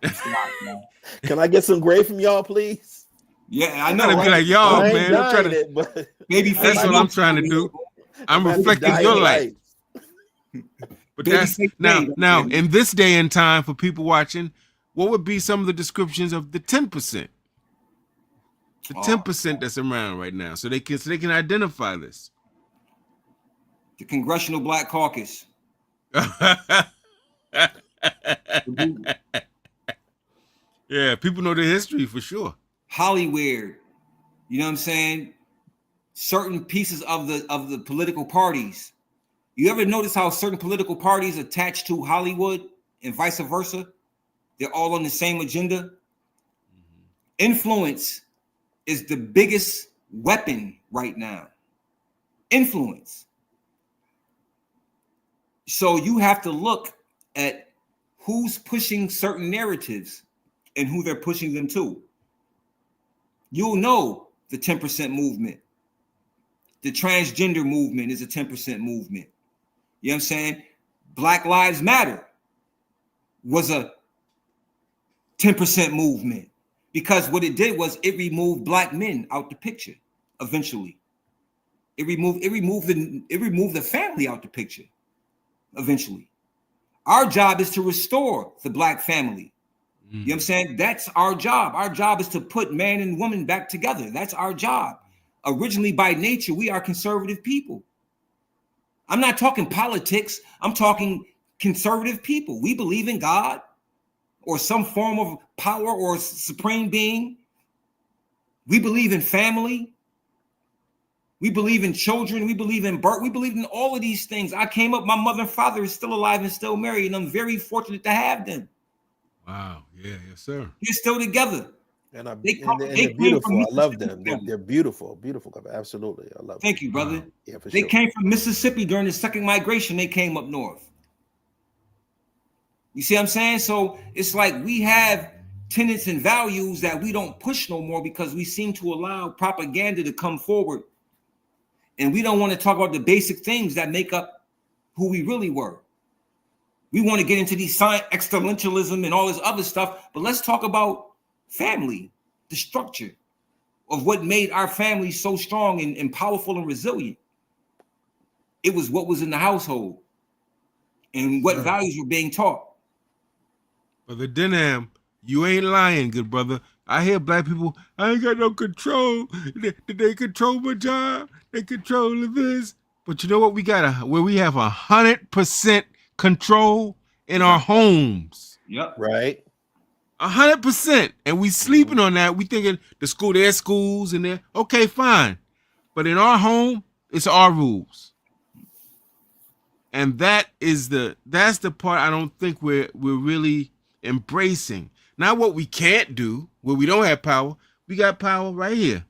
Speaker 2: man.
Speaker 3: Can I get some gray from y'all, please?
Speaker 2: Yeah, I know.
Speaker 1: I'm trying to be like y'all, man. I'm trying to.
Speaker 2: Maybe
Speaker 1: that's what I'm trying to do. I'm reflecting your light. But that's now in this day and time for people watching, what would be some of the descriptions of the 10%? The 10% that's around right now, so they can identify this.
Speaker 2: The Congressional Black Caucus.
Speaker 1: Yeah, people know their history for sure.
Speaker 2: Hollywood, you know what I'm saying? certain pieces of the political parties. You ever notice how certain political parties attach to Hollywood and vice versa? They're all on the same agenda. Influence is the biggest weapon right now. Influence. So you have to look at who's pushing certain narratives and who they're pushing them to. You'll know the 10% movement. The transgender movement is a 10% movement. You know what I'm saying? Black Lives Matter was a 10% movement because what it did was it removed black men out the picture eventually. It removed the family out the picture eventually. Our job is to restore the black family. You know what I'm saying? That's our job. Our job is to put man and woman back together. That's our job. Originally, by nature, we are conservative people. I'm not talking politics. I'm talking conservative people. We believe in God or some form of power or supreme being. We believe in family. We believe in children. We believe in birth. We believe in all of these things. I came up, my mother and father is still alive and still married, and I'm very fortunate to have them.
Speaker 1: Wow. Yeah. Yes, sir.
Speaker 2: They're still together.
Speaker 3: And
Speaker 2: They
Speaker 3: they're beautiful. I love
Speaker 2: Mississippi.
Speaker 3: them. They're beautiful, beautiful couple. Absolutely, I love.
Speaker 2: Thank you, brother.
Speaker 3: Yeah, for
Speaker 2: They
Speaker 3: sure.
Speaker 2: came from Mississippi during the second migration. They came up north. You see what I'm saying? So it's like we have tenets and values that we don't push no more because we seem to allow propaganda to come forward. And we don't want to talk about the basic things that make up who we really were. We want to get into these science, existentialism and all this other stuff, but let's talk about family, the structure of what made our family so strong and powerful and resilient. It was what was in the household and what values were being taught.
Speaker 1: Brother Denham, you ain't lying, good brother. I hear black people, I ain't got no control. They control my job. They control this. But you know what? We got where we have 100% control in our homes.
Speaker 2: Yep.
Speaker 3: Right.
Speaker 1: 100%. And we sleeping on that. We thinking their schools and their, okay, fine. But in our home, it's our rules. And that's the part I don't think we're really embracing. Not what we can't do, where we don't have power. We got power right here.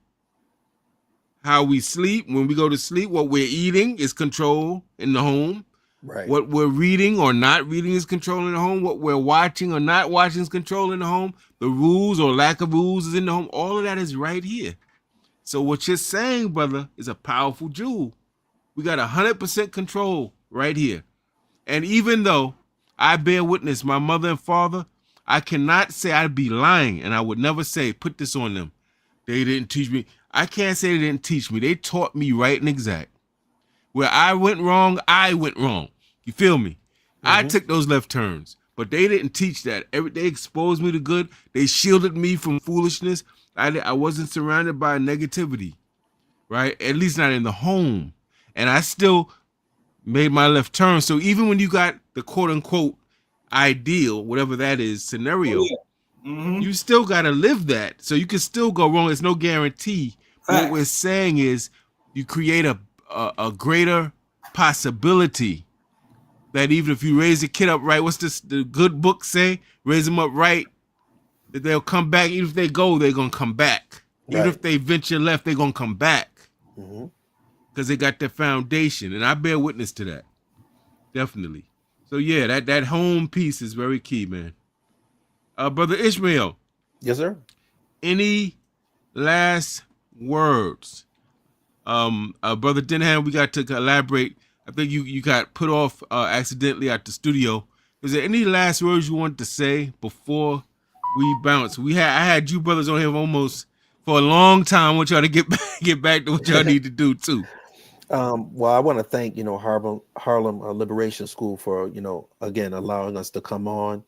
Speaker 1: How we sleep, when we go to sleep, what we're eating is control in the home.
Speaker 3: Right.
Speaker 1: What we're reading or not reading is control in the home. What we're watching or not watching is control in the home. The rules or lack of rules is in the home. All of that is right here. So what you're saying, brother, is a powerful jewel. We got 100% control right here. And even though I bear witness, my mother and father, I cannot say I'd be lying, and I would never say, put this on them. They didn't teach me. I can't say they didn't teach me. They taught me right and exact. Where I went wrong, I went wrong. You feel me? I took those left turns, but they didn't teach that. They exposed me to good. They shielded me from foolishness. I wasn't surrounded by negativity, right? At least not in the home. And I still made my left turn. So even when you got the quote unquote ideal, whatever that is, scenario, you still got to live that. So you can still go wrong. There's no guarantee. What we're saying is you create a greater possibility that even if you raise a kid up right, what's this, the good book say? Raise them up right, that they'll come back. Even if they go, they're going to come back. Even if they venture left, they're going to come back. Because they got their foundation. And I bear witness to that. Definitely. So yeah, that home piece is very key, man. Brother Ishmael.
Speaker 3: Yes, sir.
Speaker 1: Any last words? Brother Denham, we got to elaborate. I think you got put off accidentally at the studio. Is there any last words you want to say before we bounce? I had you brothers on here almost for a long time. I want y'all to get back to what y'all need to do too.
Speaker 3: Well, I want to thank, Harlem Liberation School for, again, allowing us to come on.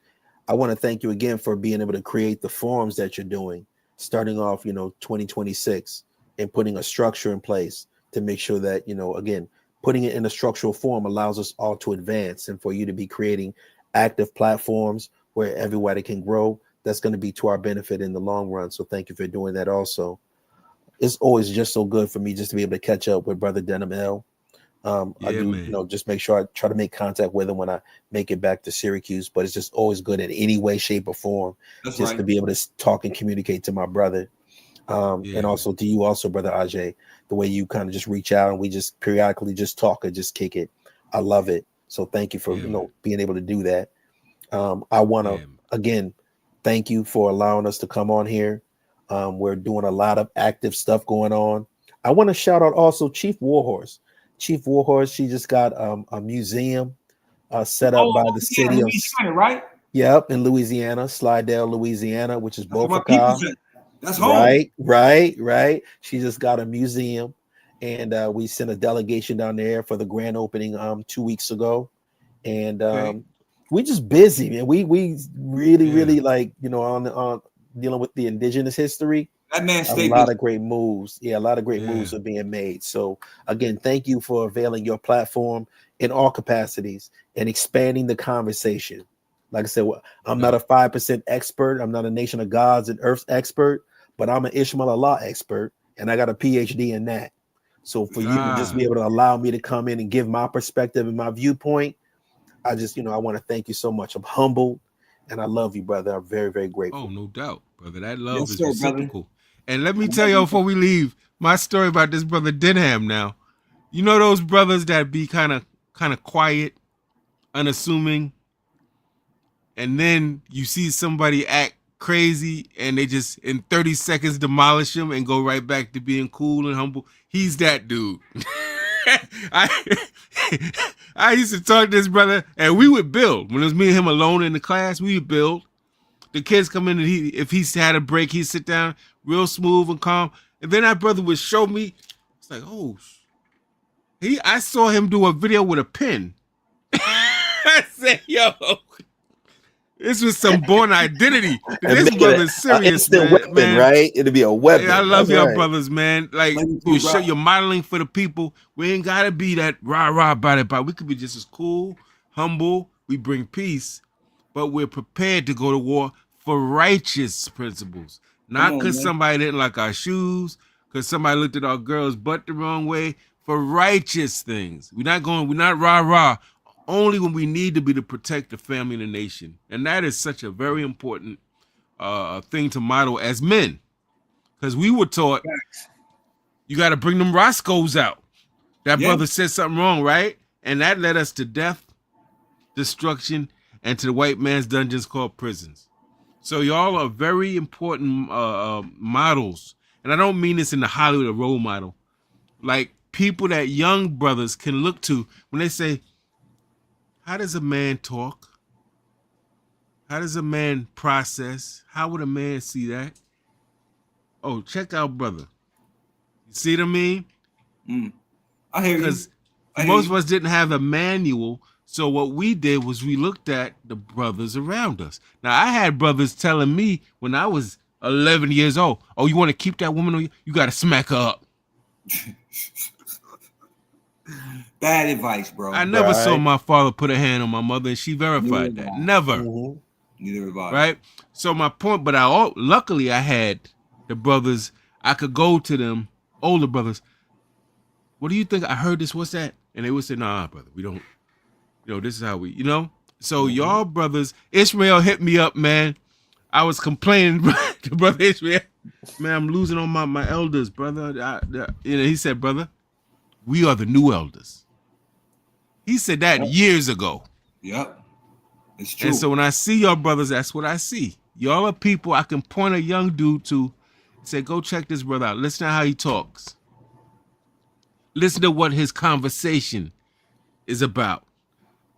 Speaker 3: I want to thank you again for being able to create the forums that you're doing, starting off, 2026 and putting a structure in place to make sure that, again, putting it in a structural form allows us all to advance and for you to be creating active platforms where everybody can grow. That's going to be to our benefit in the long run. So thank you for doing that also. it's always just so good for me just to be able to catch up with Brother denham-el. I do,
Speaker 1: man.
Speaker 3: just make sure I try to make contact with him when I make it back to Syracuse. But it's just always good in any way, shape, or form,
Speaker 2: That's
Speaker 3: just
Speaker 2: right.
Speaker 3: to be able to talk and communicate to my brother. And also to you, also, Brother Agyei, the way you kind of just reach out and we just periodically just talk and just kick it. I love it. So thank you for being able to do that. I want to again thank you for allowing us to come on here. We're doing a lot of active stuff going on. I want to shout out also Chief Warhorse. Chief Warhorse, she just got a museum set up by the city of
Speaker 2: Louisiana, right?
Speaker 3: Yep, in Louisiana, Slidell, Louisiana, which is Beaufort.
Speaker 2: That's home.
Speaker 3: Right. She just got a museum, and we sent a delegation down there for the grand opening 2 weeks ago, and we just busy, man. We really like on dealing with the indigenous history.
Speaker 2: That man
Speaker 3: a lot of great moves. Yeah, a lot of great moves are being made. So again, thank you for availing your platform in all capacities and expanding the conversation. Like I said, I'm not a 5% expert. I'm not a Nation of Gods and Earths expert, but I'm an Ishmael Allah expert, and I got a PhD in that. So for you to just be able to allow me to come in and give my perspective and my viewpoint, I just, I want to thank you so much. I'm humbled, and I love you, brother. I'm very, very grateful.
Speaker 1: Oh, no doubt, brother. That love is reciprocal. Brother. And let me tell you before we leave, my story about this brother Denham now. You know those brothers that be kind of quiet, unassuming, and then you see somebody act crazy and they just in 30 seconds demolish him and go right back to being cool and humble. He's that dude. I used to talk to this brother and we would build. When it was me and him alone in the class, we would build. The kids come in and if he had a break, he'd sit down real smooth and calm. And then that brother would show me. It's like, oh, I saw him do a video with a pen. I said, yo, this was some Born Identity. This brother's serious, man.
Speaker 3: Right? It'll be a weapon.
Speaker 1: Yeah, I love y'all brothers, man. Like you're modeling for the people. We ain't gotta be that rah about it, but we could be just as cool, humble. We bring peace, but we're prepared to go to war for righteous principles, not because somebody didn't like our shoes, because somebody looked at our girl's butt the wrong way. For righteous things, we're not rah. Only when we need to be to protect the family and the nation. And that is such a very important thing to model as men. Because we were taught, you got to bring them Roscoes out. That brother said something wrong, right? And that led us to death, destruction, and to the white man's dungeons called prisons. So y'all are very important models. And I don't mean this in the Hollywood role model. Like people that young brothers can look to when they say, how does a man talk? How does a man process? How would a man see that? Oh, check out brother. You see what I mean?
Speaker 2: I hear you.
Speaker 1: Because most of us didn't have a manual. So what we did was we looked at the brothers around us. Now, I had brothers telling me when I was 11 years old, oh, you want to keep that woman on you? You got to smack her up.
Speaker 2: Bad advice, bro.
Speaker 1: I never saw my father put a hand on my mother, and she verified that. Never.
Speaker 2: Neither have I.
Speaker 1: Right? So my point, but luckily I had the brothers, I could go to them, older brothers. What do you think? I heard this, what's that? And they would say, nah, brother, we don't, this is how we, So y'all brothers, Ishmael hit me up, man. I was complaining to brother Ishmael, man, I'm losing on my elders, brother. He said, brother, we are the new elders. He said that years ago.
Speaker 2: Yep. It's true.
Speaker 1: And so when I see y'all brothers, that's what I see. Y'all are people I can point a young dude to and say, go check this brother out. Listen to how he talks. Listen to what his conversation is about.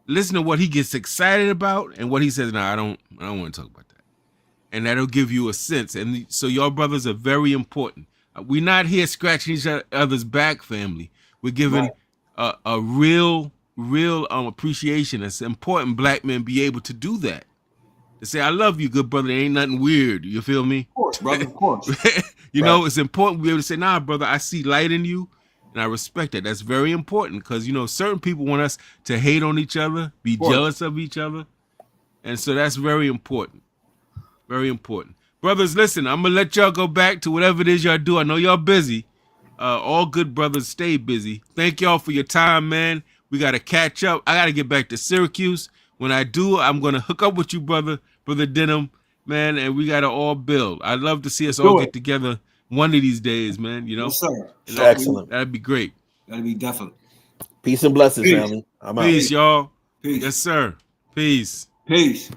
Speaker 1: Listen to what he gets excited about and what he says, I don't want to talk about that. And that'll give you a sense. And so y'all brothers are very important. We're not here scratching each other's back, family. We're giving a real appreciation. It's important black men be able to do that. To say, I love you, good brother. There ain't nothing weird. You feel me?
Speaker 2: Of course, brother, of course.
Speaker 1: It's important to be able to say, nah, brother, I see light in you. And I respect that. That's very important because, certain people want us to hate on each other, be jealous of each other. And so that's very important. Very important. Brothers, listen, I'm gonna let y'all go back to whatever it is y'all do. I know y'all busy. All good brothers stay busy. Thank y'all for your time, man. We gotta catch up. I gotta get back to Syracuse. When I do, I'm gonna hook up with you, brother Denham, man, and we gotta all build. I'd love to see us all get together one of these days, man. You know,
Speaker 2: Yes, sir.
Speaker 3: Excellent.
Speaker 1: That'd be great.
Speaker 2: That'd be definitely.
Speaker 3: Peace and blessings,
Speaker 2: Peace.
Speaker 3: family. I'm out.
Speaker 1: Peace, y'all.
Speaker 2: Peace.
Speaker 1: Yes, sir. Peace.
Speaker 2: Peace.